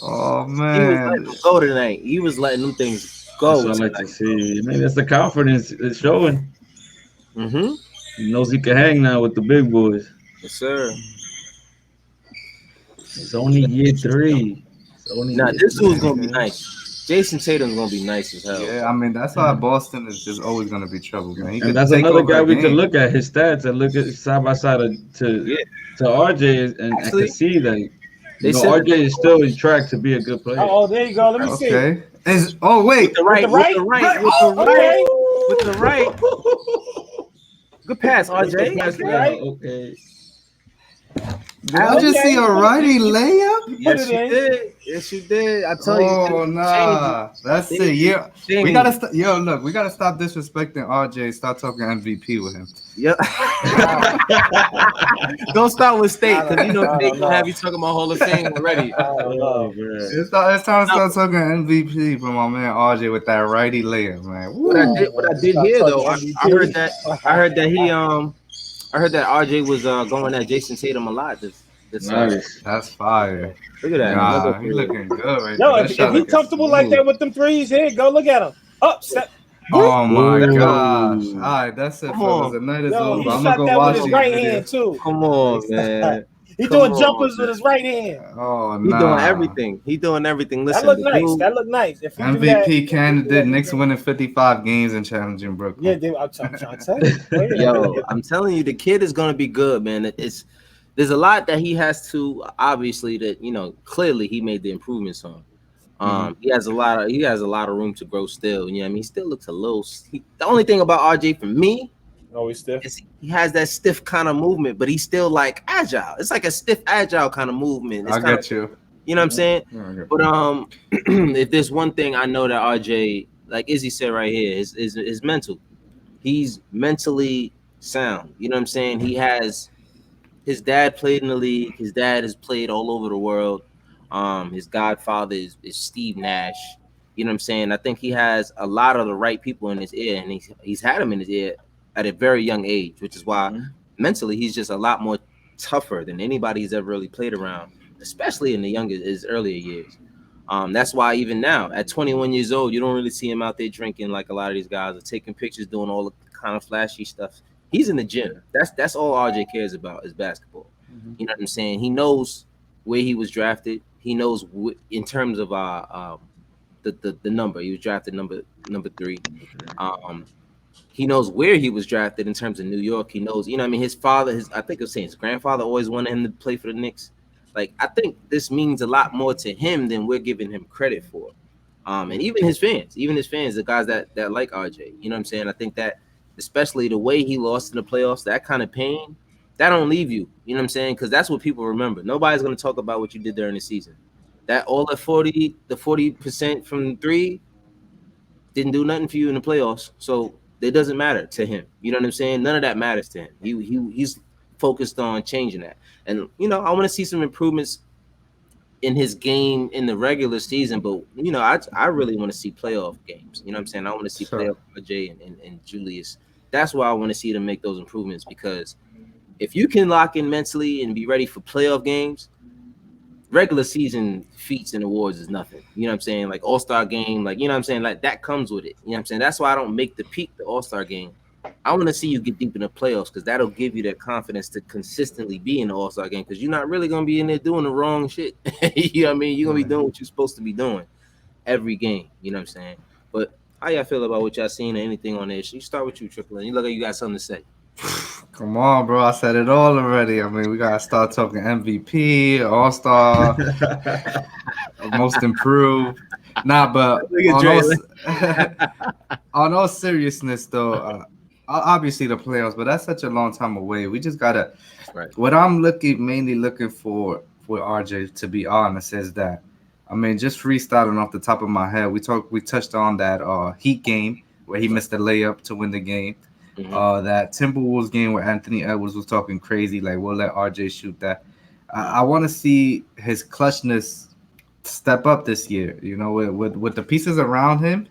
Oh He was letting man. them go tonight. He was letting them things That's go. what I like to see. I mean, that's the confidence it's showing. Mm-hmm. He knows he can hang now with the big boys. Yes, sir. It's only year 3. It's only Now year this 3. dude's gonna be nice. Jason Tatum's gonna be nice as hell. Yeah, I mean that's why Boston is just always gonna be trouble, man. He And could that's take another over guy a we could game. look at his stats and look at side by side to RJ, and I Actually, can see that they said RJ is still in track to be a good player. Oh, there you go. Let me see. Okay. Wait. with the right, With the right? with the right. Good pass, RJ. Okay. Did I just see a righty layup? Yes, you did. Yes, you did. I tell you. Oh nah, that's it. Yeah, we gotta look, we gotta stop disrespecting RJ. Start talking MVP with him. Yep. Don't start with state, because you know state gonna have you talking about Hall of Fame already. Oh, It's time to start talking MVP for my man RJ with that righty layup, man. What I did hear though, I heard that RJ was going at Jason Tatum a lot. Nice. That's fire. Look at that. Nah, he looking good right Yo, there. if he comfortable like that with them threes, here, go look at him. Up, step. Oh my Ooh. gosh. All right, that's it, Come fellas. on. The night is Yo, over. he I'm shot gonna go that watch with his these right videos. hand too. Come on, man. He Come doing on, jumpers man. with his right hand. Oh He nah. doing everything. He doing everything. Listen, That look the nice. dude- That look nice. If he do MVP that, candidate, Knicks winning 55 games and challenging yeah, Brooklyn. dude, I'm trying to tell you. Oh, yeah. Yo, I'm telling you, the kid is gonna be good, man. There's a lot that he has to obviously that clearly he made the improvements on. He has a lot of room to grow still. You know what I mean? He still looks a little. The only thing about RJ for me Always stiff. is he has that stiff kind of movement, but he's still like agile. It's like a stiff, agile kind of movement. It's I get you. You know what I'm saying? Yeah, But if there's one thing I know that RJ, like Izzy said right here, is mental. He's mentally sound. You know what I'm saying? He has his dad played in the league. His dad has played all over the world. His godfather is Steve Nash. You know what I'm saying? I think he has a lot of the right people in his ear, and he's had them in his ear at a very young age, which is why mentally he's just a lot more tougher than anybody he's ever really played around, especially in his earlier years. That's why even now at 21 years old, you don't really see him out there drinking like a lot of these guys are taking pictures, doing all the kind of flashy stuff. He's in the gym. That's all RJ cares about is basketball. You know what I'm saying? He knows where he was drafted. He knows in terms of the number. He was drafted number 3. He knows where he was drafted in terms of New York. He knows, you know what I mean? His father, I think I was saying his grandfather always wanted him to play for the Knicks. Like, I think this means a lot more to him than we're giving him credit for. And even his fans, the guys that like RJ, you know what I'm saying? I think that especially the way he lost in the playoffs, that kind of pain, that don't leave you. You know what I'm saying? Because that's what people remember. Nobody's going to talk about what you did during the season. That all the 40% from 3 didn't do nothing for you in the playoffs. So it doesn't matter to him. You know what I'm saying? None of that matters to him. He's focused on changing that. And, I want to see some improvements in his game in the regular season, but I really want to see playoff games. You know what I'm saying? I want to see playoff RJ and Julius. That's why I want to see them make those improvements, because if you can lock in mentally and be ready for playoff games, regular season feats and awards is nothing. You know what I'm saying? Like All-Star game, like you know what I'm saying? Like that comes with it. You know what I'm saying? That's why I don't make the peak the All-Star game. I want to see you get deep in the playoffs because that'll give you that confidence to consistently be in the All-Star game because you're not really gonna be in there doing the wrong shit. You know what I mean? You're gonna be doing what you're supposed to be doing every game. You know what I'm saying? But how y'all feel about what y'all seen or anything on this? You start with you, Triple. You look like you got something to say. Come on, bro. I said it all already. I mean, we gotta start talking MVP, All Star, Most Improved. Nah, but Look at on all Dre. on all seriousness, though, obviously the playoffs, but that's such a long time away. We just gotta. Right. What I'm mainly looking for RJ, to be honest, is that. I mean, just freestyling off the top of my head, we touched on that Heat game where he missed the layup to win the game. Mm-hmm. That Timberwolves game where Anthony Edwards was talking crazy, like we'll let RJ shoot that. I want to see his clutchness step up this year. You know, with the pieces around him,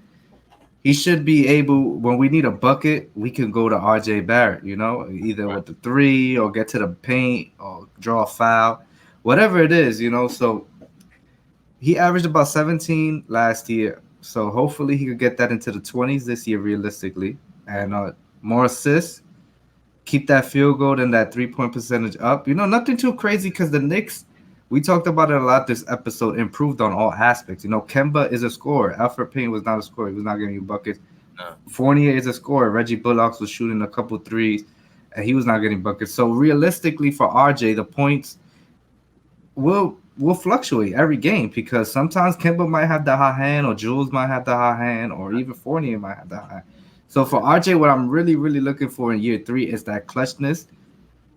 he should be able. When we need a bucket, we can go to RJ Barrett. You know, either Right. with the three or get to the paint or draw a foul, whatever it is. You know, so he averaged about 17 last year. So hopefully he could get that into the 20s this year, realistically, and more assists, keep that field goal and that 3 point percentage up. You know, nothing too crazy because the Knicks, we talked about it a lot this episode, improved on all aspects. You know, Kemba is a scorer. Alfred Payne was not a scorer. He was not getting you buckets. No. Fournier is a scorer. Reggie Bullock was shooting a couple threes, and he was not getting buckets. So realistically for RJ, the points will fluctuate every game because sometimes Kemba might have the hot hand, or Jules might have the hot hand, or even Fournier might have the hot hand. So for RJ, what I'm really looking for in year three is that clutchness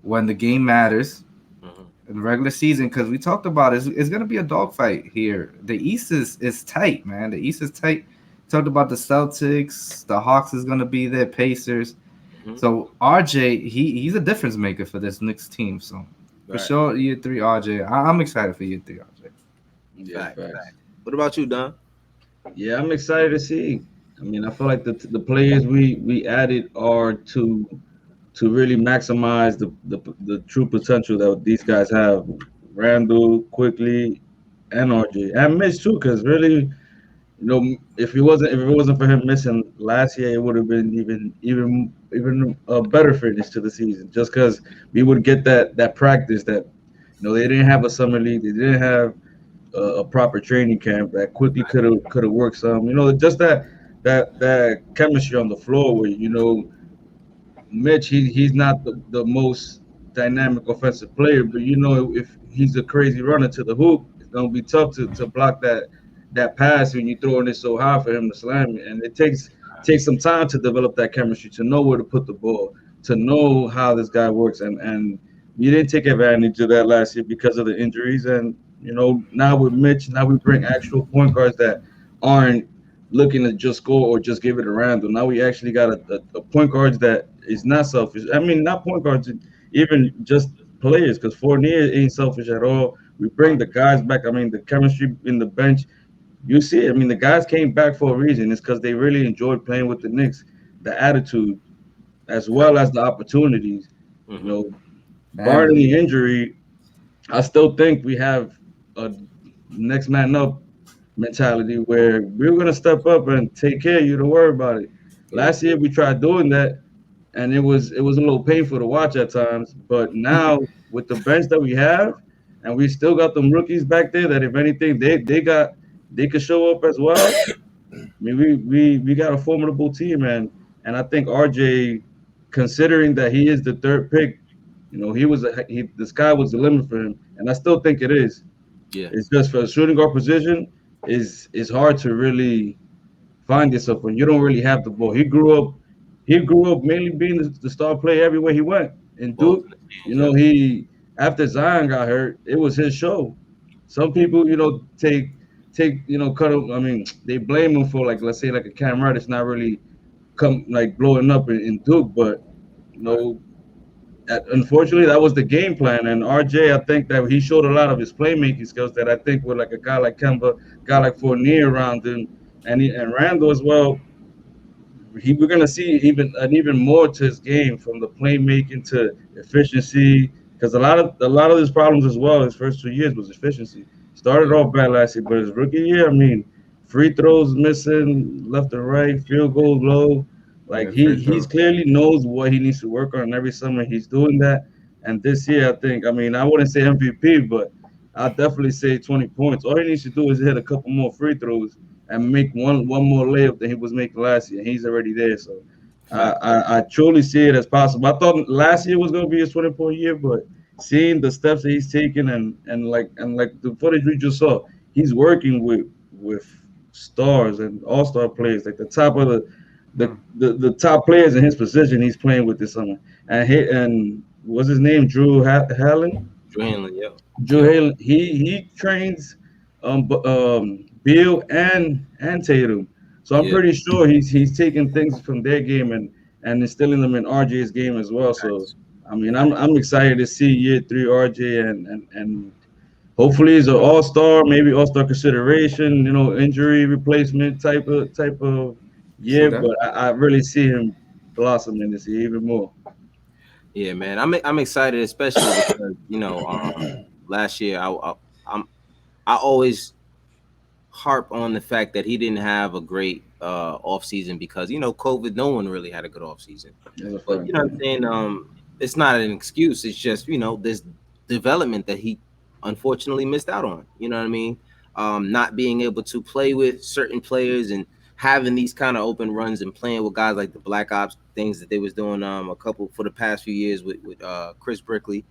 when the game matters Mm-hmm. in the regular season. Because we talked about it's going to be a dogfight here. The East is tight, man. The East is tight. Talked about the Celtics, the Hawks is going to be there, Pacers. Mm-hmm. So RJ, he's a difference maker for this Knicks team. So for Right. sure, year three, RJ. I'm excited for year three, RJ. Yeah, Fact, facts. fact. What about you, Don? Yeah, I'm excited to see. I mean, I feel like the players we added are to really maximize the true potential that these guys have. Randall, Quickly, and RJ, and Mitch too. Because really, if it wasn't for him missing last year, it would have been even a better finish to the season. Just because we would get that practice that they didn't have a summer league, they didn't have a proper training camp that quickly could have worked some. Just that chemistry on the floor where Mitch, he's not the most dynamic offensive player, but if he's a crazy runner to the hoop, it's gonna be tough to block that pass when you're throwing it so high for him to slam it. And it takes some time to develop that chemistry, to know where to put the ball, to know how this guy works. And we didn't take advantage of that last year because of the injuries. And now with Mitch, now we bring actual point guards that aren't looking to just score or just give it a random. Now we actually got a point guard that is not selfish. I mean, not point guards, even just players, because Fournier ain't selfish at all. We bring the guys back. I mean, the chemistry in the bench, you see it. I mean, the guys came back for a reason. It's because they really enjoyed playing with the Knicks. The attitude, as well as the opportunities. You Mm-hmm. know, Man, barring the injury, I still think we have a next man up mentality where we're gonna step up and take care of you. Don't worry about it. Yeah. Last year we tried doing that, and it was a little painful to watch at times. But now with the bench that we have, and we still got them rookies back there that if anything they could show up as well. I mean, we got a formidable team, and I think RJ, considering that he is the third pick, the sky was the limit for him, and I still think it is. Yeah. It's just for the shooting guard position is hard to really find yourself when you don't really have the ball. He grew up mainly being the star player everywhere he went. In Balls Duke, in the hands. Yeah. he after Zion got hurt, it was his show. Some people, take cut him. I mean, they blame him for, like, let's say, like a Cam Reddish not really come like blowing up in Duke, but you Right. know unfortunately, that was the game plan. And RJ, I think that he showed a lot of his playmaking skills that I think with like a guy like Kemba, guy like Fournier around him, and Randall as well. We're gonna see even more to his game, from the playmaking to efficiency. because a lot of his problems as well. His first 2 years was efficiency. Started off bad last year, but his rookie year, I mean, free throws missing left and right, field goals low. Like Yeah, free he's throw. clearly knows what he needs to work on. Every summer he's doing that. And this year, I think, I mean, I wouldn't say MVP, but I'll definitely say 20 points. All he needs to do is hit a couple more free throws and make one more layup than he was making last year. He's already there. So Fact. I truly see it as possible. I thought last year was going to be his 20-point year, but seeing the steps that he's taken and like the footage we just saw, he's working with stars and all-star players, like the top of the, Mm. the top players in his position. He's playing with this summer, and what's his name, Hallen. Drew Hanlon, yo. Drew Haley, he trains Beal and Tatum, so I'm Yeah. pretty sure he's taking things from their game and instilling them in RJ's game as well. So Facts. I mean, I'm excited to see year three RJ and hopefully he's an all star, maybe all star consideration, injury replacement type of See year. that? But I really see him blossoming this year even more. Yeah, man. I'm excited, especially because last year I'm I always harp on the fact that he didn't have a great off season because COVID. No one really had a good off season. As a But fact. you know what I'm saying? It's not an excuse. It's just this development that he unfortunately missed out on. You know what I mean? Not being able to play with certain players and having these kind of open runs and playing with guys like the Black Ops things that they was doing a couple for the past few years with Chris Brickley.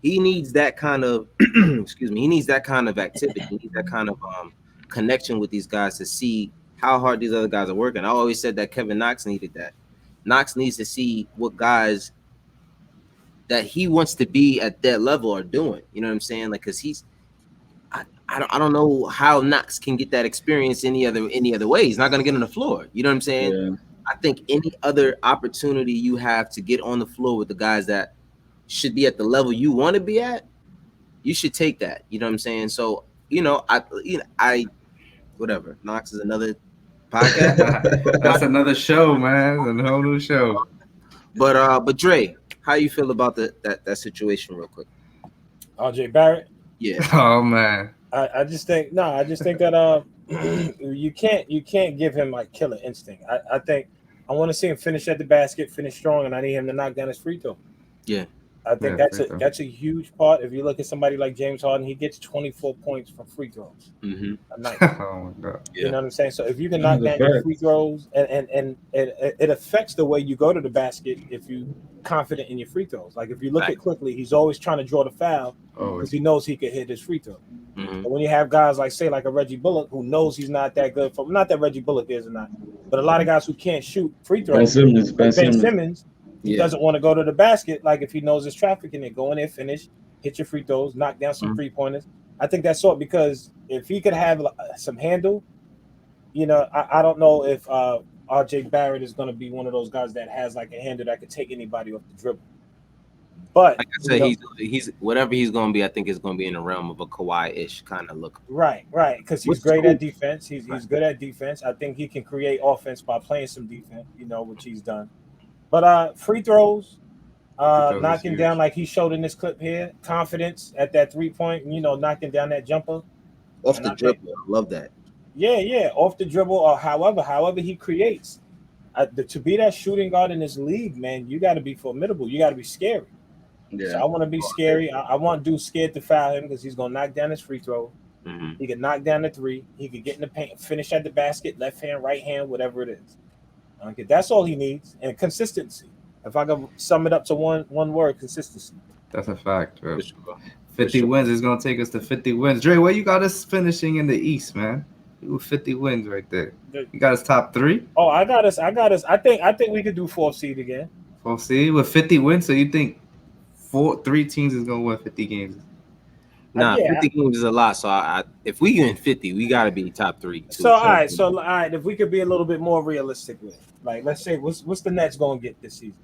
He needs that kind of excuse me. He needs that kind of activity. He needs that kind of connection with these guys to see how hard these other guys are working. I always said that Kevin Knox needed that. Knox needs to see what guys that he wants to be at that level are doing. You know what I'm saying? Like, cause I don't know how Knox can get that experience any other way. He's not gonna get on the floor. You know what I'm saying? Yeah. I think any other opportunity you have to get on the floor with the guys that should be at the level you want to be at, you should take that. You know what I'm saying? So I whatever. Knox is another podcast. That's another show, man. It's a whole new show. But Dre, how you feel about that situation real quick? RJ Barrett. Yeah. Oh man. I just think that you can't give him like killer instinct. I think I want to see him finish at the basket, finish strong, and I need him to knock down his free throw. Yeah. I think that's a huge part. If you look at somebody like James Harden, he gets 24 points from free throws a night. Oh my god. You know what I'm saying? So if you can knock That's down your facts. free throws, and it affects the way you go to the basket if you confident in your free throws. Like if you look at Quickley, he's always trying to draw the foul Oh, because he knows he could hit his free throw. Mhm. But when you have guys like a Reggie Bullock who knows he's not that good for, not that Reggie Bullock is or not, but a lot of guys who can't shoot free Ben throws. Simmons. Like Ben Ben Simmons. Simmons, he Yeah. doesn't want to go to the basket. Like if he knows there's traffic in it, go in there, finish, hit your free throws, knock down some Mhm. 3-pointers. I think that's all because if he could have some handle, I don't know if RJ Barrett is going to be one of those guys that has like a handle that could take anybody off the dribble. But Like I said, he's whatever he's going to be. I think it's going to be in the realm of a Kawhi-ish kind of look. right, because he's What's great cool- at defense. He's good at defense. I think he can create offense by playing some defense, which he's done. But free throws, throws is knocking huge. down like he showed in this clip here, confidence at that 3-point, knocking down that jumper. Off And the I think- dribble, I love that. Yeah, off the dribble or however he creates. To be that shooting guard in this league, man, you got to be formidable. You got to be scary. So Yeah. I want to be scary. I want dude scared to foul him because he's gonna knock down his free throw. Mhm. He can knock down the 3. He could get in the paint, finish at the basket, left hand, right hand, whatever it is. Okay, that's all he needs, and consistency. If I can sum it up to one word, consistency. That's a fact, bro. For sure. 50 sure. wins is gonna take us to 50 wins. Dre, where you got us finishing in the East, man? Ooh, 50 wins right there. You got us top 3? Oh, I got us. I think we could do 4th seed again. We'll see. With 50 wins, so you think 3 teams is gonna win 50 games? Nah, Yeah. 50 games is a lot. So if we get in 50, we got to be top 3. too. So all right, if we could be a little bit more realistic with, like, let's say what's the Nets gonna get this season?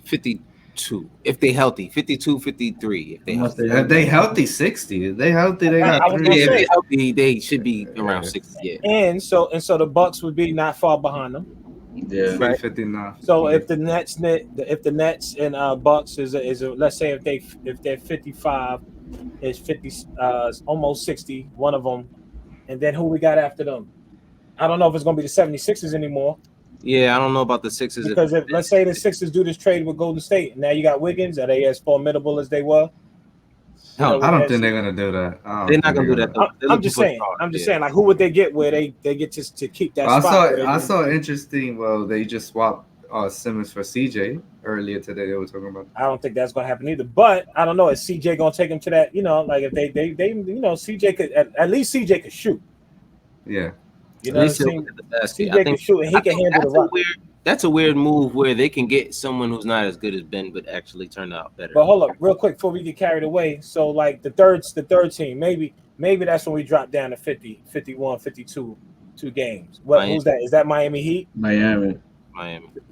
52 if they healthy, 52, 53 if they Unless healthy. they If they healthy, 60. If they healthy, they I got was 3. gonna Yeah, if say- they healthy, they should be around 60. Yeah. And so the Bucks would be not far behind them. Yeah. 359. So if the Nets and Bucks is let's say if they're 55, is 50 almost 60, one of them, and then who we got after them? I don't know if it's gonna be the 76ers anymore. Yeah, I don't know about the Sixers. Because if let's say the Sixers do this trade with Golden State, and now you got Wiggins, are they as formidable as they were? Hell, I don't think they're gonna do that. they're not gonna do that. I'm just saying. Like, who would they get where they get to keep that spot? I saw interesting. Well, they just swapped Simmons for CJ earlier today. They were talking about. I don't think that's gonna happen either. But I don't know. Is CJ gonna take him to that? You know, like if they CJ could at least CJ could shoot. Yeah. You know what I'm saying? CJ can shoot and he can handle the rock. That's a weird move where they can get someone who's not as good as Ben, but actually turn out better. But hold up, real quick before we get carried away. So like the third team, maybe that's when we drop down to 50, 51, 52, 2 games. Who's that? Is that Miami Heat? Miami.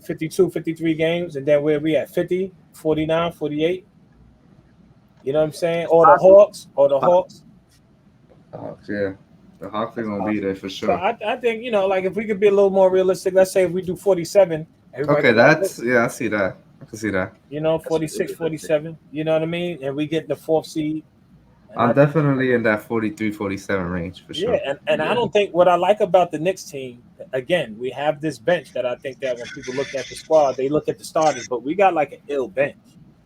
52, 53 games, and then where we at? 50, 49, 48? You know what I'm saying? Or the Hawks. Yeah. The Hawks are gonna be there for sure. So I think, like if we could be a little more realistic, let's say if we do 47. Okay, I see that. I can see that. 46, 47. You know what I mean? And we get the 4th seed. I'm definitely in that 43, 47 range for sure. Yeah, and I don't think what I like about the Knicks team, again, we have this bench that I think that when people look at the squad, they look at the starters, but we got like an ill bench.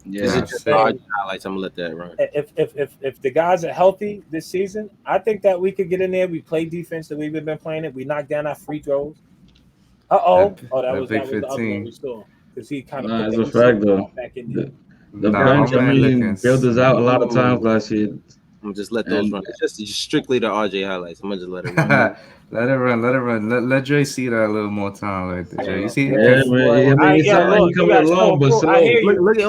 Yeah, Is it just highlights? I'm gonna let that run. If the guys are healthy this season, I think that we could get in there. We play defense that we've been playing it. We knock down our free throws. That was the other one we saw because he kind of. Nah, it's a fact though. Back in there. The bench, I mean, built us out a lot of times last year. I'm just let those run. It's just strictly the RJ highlights. I'm gonna just let it run. Let it run. Let Dre see that a little more time right there. Dre. You see? Yeah, man. I mean, it's not like coming along, but slow. Look at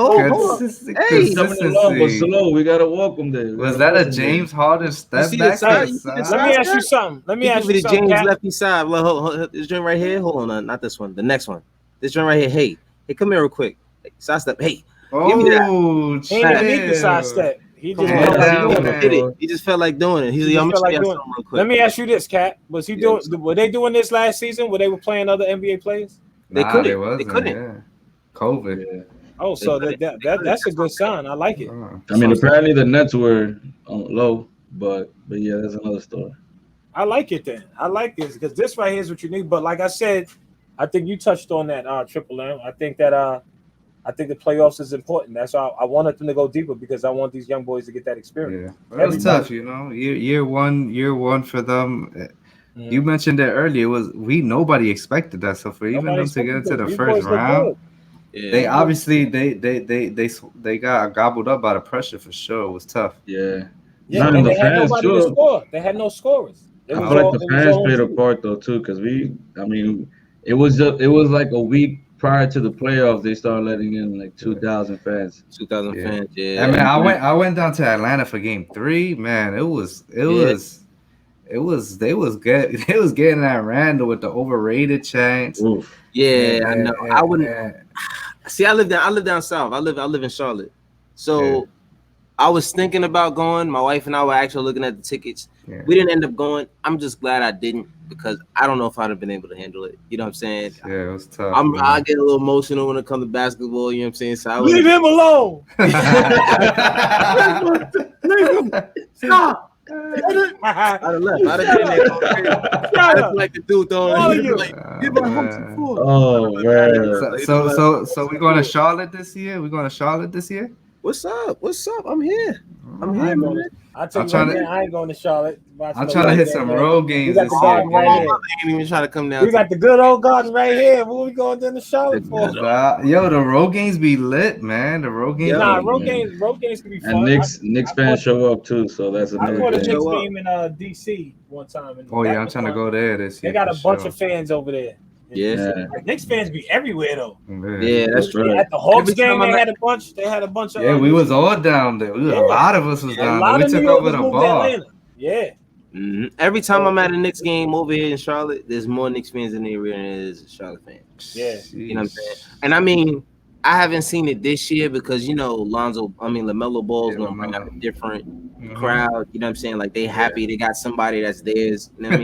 Coming along, but slow. We gotta walk them there. Was that a James Harden step back? Let me ask you something. The James lefty side. Hold, this joint right here. Hold on, not this one. The next one. This joint right here. Hey, come here real quick. Side step. Hey, give me that. He didn't need the side step. He just felt like doing it. He just felt like doing it. He's like, I'm gonna real quick. Let me ask you this, Kat. Were they doing this last season where they were playing other NBA players? They couldn't. They couldn't. Yeah. COVID. Yeah. Oh, so that's a good sign. I like it. I mean, apparently the Nets were on low, but yeah, that's another story. I like it then. I like this because this right here is what you need. But like I said, I think you touched on that Triple M. I think the playoffs is important. That's why I wanted them to go deeper because I want these young boys to get that experience. Yeah, it was tough, Year one for them. Mm-hmm. You mentioned it earlier. Nobody expected that. So for even them to get into the first round, they obviously they got gobbled up by the pressure for sure. It was tough. Yeah. They had nobody to score. They had no scorers. I feel like the fans played a part though too, because it was like a week prior to the playoffs, they started letting in like 2,000 fans. 2,000 fans, yeah. I mean, I went down to Atlanta for Game 3. Man, they was getting that Randall with the overrated chants. Oof. Yeah, I know. I wouldn't. See, I live down south. I live in Charlotte, so I was thinking about going. My wife and I were actually looking at the tickets. Yeah. We didn't end up going. I'm just glad I didn't because I don't know if I'd have been able to handle it. You know what I'm saying? Yeah, it was tough. I get a little emotional when it comes to basketball. You know what I'm saying? So leave him alone. Leave him. Stop. I'd have left. I'd have been there. I'd have like the dude throwing. Oh man. So we're going to Charlotte this year? What's up? I'm here. Man. I ain't going to Charlotte. I'm trying to hit some road games. We got the garden right here. I ain't even trying to come down. We got the good old garden right here. What we going to Charlotte for? Yo, the road games be lit, man. The road games. Road games can be fun. And Knicks fans show up too, so that's a. I saw the Knicks game in DC one time. I'm trying to go there this year. They got a bunch of fans over there. Yeah. Knicks fans be everywhere though. Yeah, that's right. At the Hawks game, they had a bunch of. Yeah, we was all down there. A lot of us was down there. We took over the bar. Yeah. Mm-hmm. Every time I'm at a Knicks game over here in Charlotte, there's more Knicks fans in the area than there is Charlotte fans. Yeah. You know what I'm saying? And I mean, I haven't seen it this year because LaMelo Ball's gonna bring out a different crowd. You know what I'm saying? Like they happy they got somebody that's theirs. You know what I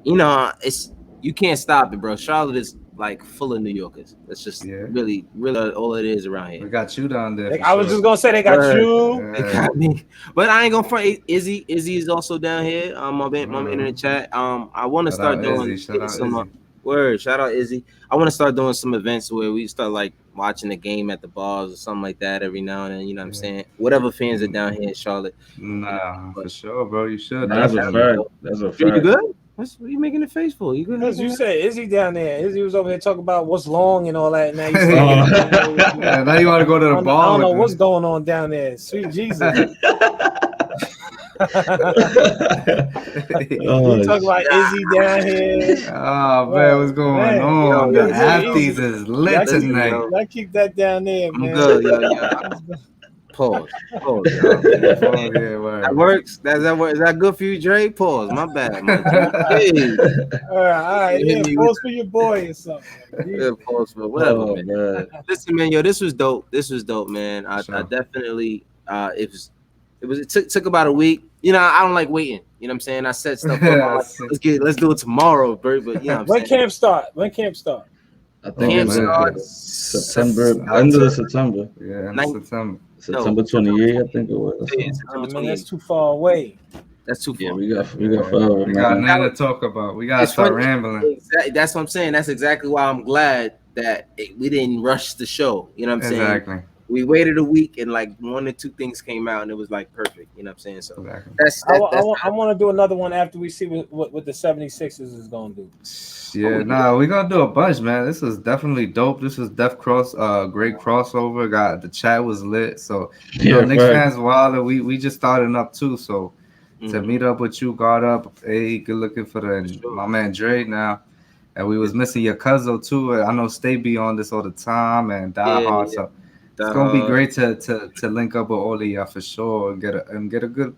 mean? It's. You can't stop it, bro. Charlotte is like full of New Yorkers. That's just Yeah. really all it is around We here. got you down there. Like, for I was sure. just gonna say they got Word. you. They got me, but I ain't gonna front. Izzy is also down here. My man in the chat. I want to Shout start out doing Izzy. Shout out some Izzy. word. Shout out Izzy. I want to start doing some events where we start like watching the game at the bars or something like that every now and then. You know what I'm saying? Whatever fans are down here in Charlotte. Nah, But for sure, bro. You should. That's a Definitely. fact. That's a you fact. good? What are you making a face for? You good? Because you said Izzy down there. Izzy was over there talking about what's long and all that. Now you Yeah, now you want to go to the I ball don't know with what's them. going on down there. Sweet Jesus. Oh, We talk about Izzy down here. Oh man, what's going Man. on? Yo, The Izzy, Afties is lit Y'all Listen, tonight. yo. I keep that down there, I'm man. good, yo. Pause, y'all. Yeah, That word. works. Is that good for you, Dre? Pause. My bad, my G. Hey, All right, you hit yeah, me with pause for your boy or something. pause, but whatever, oh man. man. Listen, man, yo, this was dope. This was dope, man. I Sure. definitely it took about a week. You know, I don't like waiting. You know what I'm saying? I set stuff up. I'm like, let's do it tomorrow, bro. But you know what I'm When saying? camp start? When camp start? I think Camp it's starts September, end of September. Yeah, in Ninth- September. September 28th, I think it was. Yeah, Oh September man, that's 28th. too far away. That's too far. Yeah, we got Yeah, forever, we got man. nothing to talk about. We gotta It's start funny. rambling. Exactly. That's what I'm saying. That's exactly why I'm glad that we didn't rush the show. You know what I'm saying? Exactly. We waited a week and like one or two things came out and it was like perfect. You know what I'm saying? So Exactly. that's I want to do another one after we see what the 76ers is going to do. Yeah, nah, we're gonna do a bunch, man. This is definitely dope. This is great crossover. Got the chat was lit. So Knicks fans wild. We just starting up too. So to meet up with you, guard up. Hey, good looking for my man Dre now. And we was missing your cousin too. I know Stay be on this all the time and Die Hard. So it's gonna be great to link up with all of y'all for sure and get a good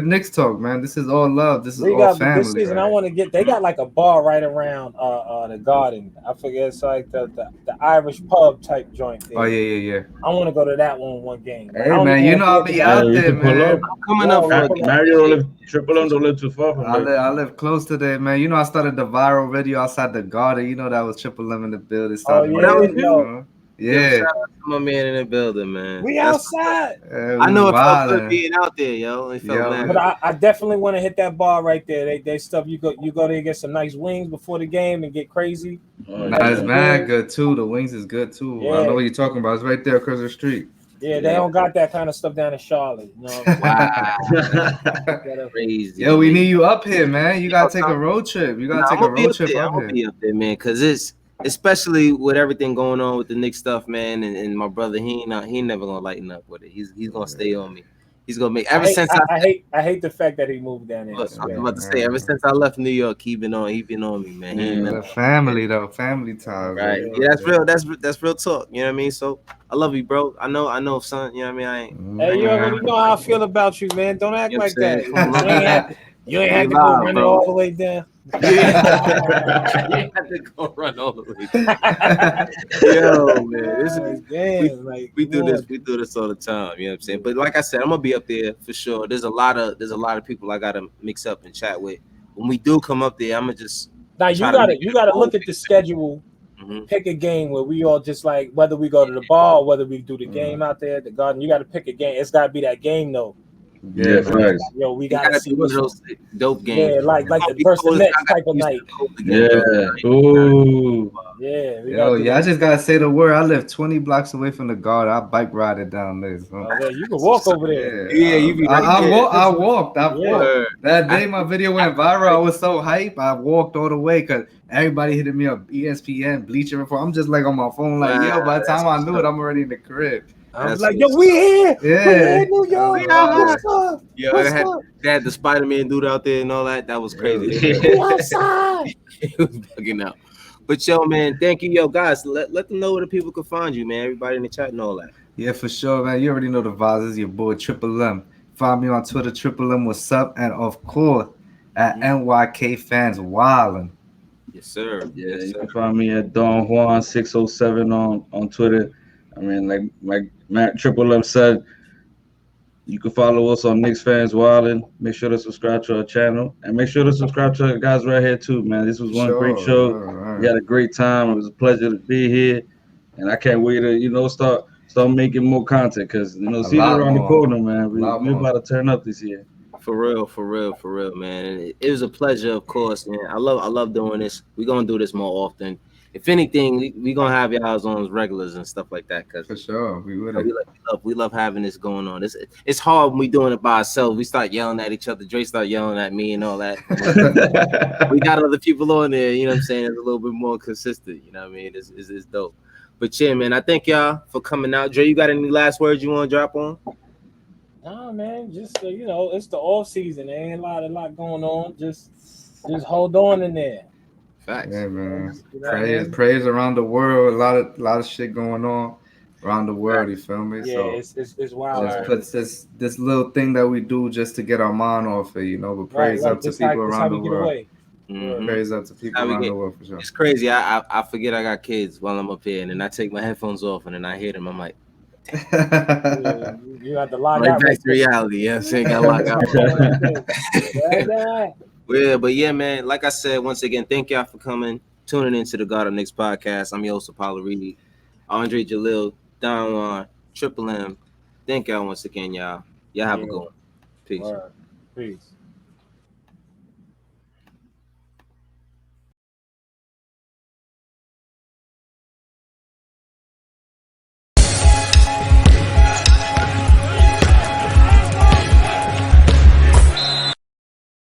Knicks talk, man. This is all love. This is all family. This season, right? I want to get. They got like a bar right around the Garden. I forget. It's like the Irish pub type joint there. Oh yeah. I want to go to that one game. Hey man, you know I'll be out there, man. I'm coming up for Mario don't live don't live too far from there. I live close to there, man. You know I started the viral video outside the Garden. You know that was Triple M in the building. Oh yeah, yeah. Shout out to my man in the building, man. We outside. I know it felt good being out there, yo. It felt mad. But I definitely want to hit that bar right there. They stuff you go there and get some nice wings before the game and get crazy. It's mad good too. The wings is good too. Yeah. I know what you're talking about. It's right there across the street. Yeah, they don't got that kind of stuff down in Charlotte. You know? Wow. Crazy. Yo, we need you up here, man. You gotta take a road trip. You gotta take a road trip up here. I'm gonna be up there, man, because it's especially with everything going on with the Knicks stuff, man, and my brother, he never gonna lighten up with it. He's gonna stay on me. He's gonna make I hate the fact that he moved down there. I was about to say, ever since I left New York, he been on me, man. Yeah, family though, family time. Right. Yeah, that's real. That's real talk. You know what I mean? So I love you, bro. I know, son. You know what I mean? Hey, you already know how I feel about you, man. Don't act like that. You ain't have to go running all the way down. You have to go run all the way down. Yo, man, this is we do this all the time. You know what I'm saying? But like I said, I'm gonna be up there for sure. There's a lot of people I gotta mix up and chat with. When we do come up there, I'm gonna just you gotta look at the schedule. Pick a game where we all just like whether we go to the bar or whether we do the game out there at the Garden. You got to pick a game. It's got to be that game though. Yeah, thanks. Yo, we gotta see one of those dope games. Yeah, like the first the next type of night. Yeah. Ooh. Yeah. I just gotta say the word. I live 20 blocks away from the Garden. I bike ride it down there. So. You can walk over there. Yeah, you be right I walked. That day my video went viral. I was so hype. I walked all the way because everybody hitting me up. ESPN, Bleacher Report. I'm just like on my phone, like yo. By the time I knew it, I'm already in the crib. I'm like, yo, we here. Yeah. We here in New York. What's up? Yo, they had the Spider-Man dude out there and all that. That was crazy. We outside. It was bugging out. But yo, man, thank you, yo, guys. Let them know where the people can find you, man. Everybody in the chat and all that. Yeah, for sure, man. You already know the vibes. This is your boy Triple M. Find me on Twitter, Triple M. What's up? And of course, at NYK Fans Wildin'. Yes, sir. Yeah, you can find me at Don Juan 607 on Twitter. I mean, like Triple M said, You can follow us on Knicks Fans Wildin'. Make sure to subscribe to our channel. And make sure to subscribe to our guys right here, too, man. This was one great show. We had a great time. It was a pleasure to be here. And I can't wait to, start making more content because, season around the corner, man. We're about to turn up this year. For real, man. And it was a pleasure, of course, man. I love doing this. We're gonna do this more often. If anything, we gonna have y'all on as regulars and stuff like that. Cause for sure, we love having this going on. It's hard when we doing it by ourselves. We start yelling at each other. Dre start yelling at me and all that. We got other people on there. You know what I'm saying? It's a little bit more consistent. You know what I mean? It's dope. But yeah, man, I thank y'all for coming out. Dre, you got any last words you want to drop on? Nah, man, just it's the off season. There ain't a lot going on. Just hold on in there. Facts. Yeah, man. Praise around the world. A lot of shit going on around the world. You feel me? Yeah, so it's wild. Just puts this little thing that we do just to get our mind off it, But praise up to people around the world. Mm-hmm. Praise up to people around the world for sure. It's crazy. I forget I got kids while I'm up here, and then I take my headphones off, and then I hear them. I'm like, you have to log out. Back to reality. Yeah, I'm saying got locked out. Yeah, but yeah, man. Like I said, once again, thank y'all for coming, tuning into the God of Knicks podcast. I'm your host, Apollo Reed, Andre Jalil, Don Juan, Triple M. Thank y'all once again, y'all. Y'all have a good one. Peace. Peace.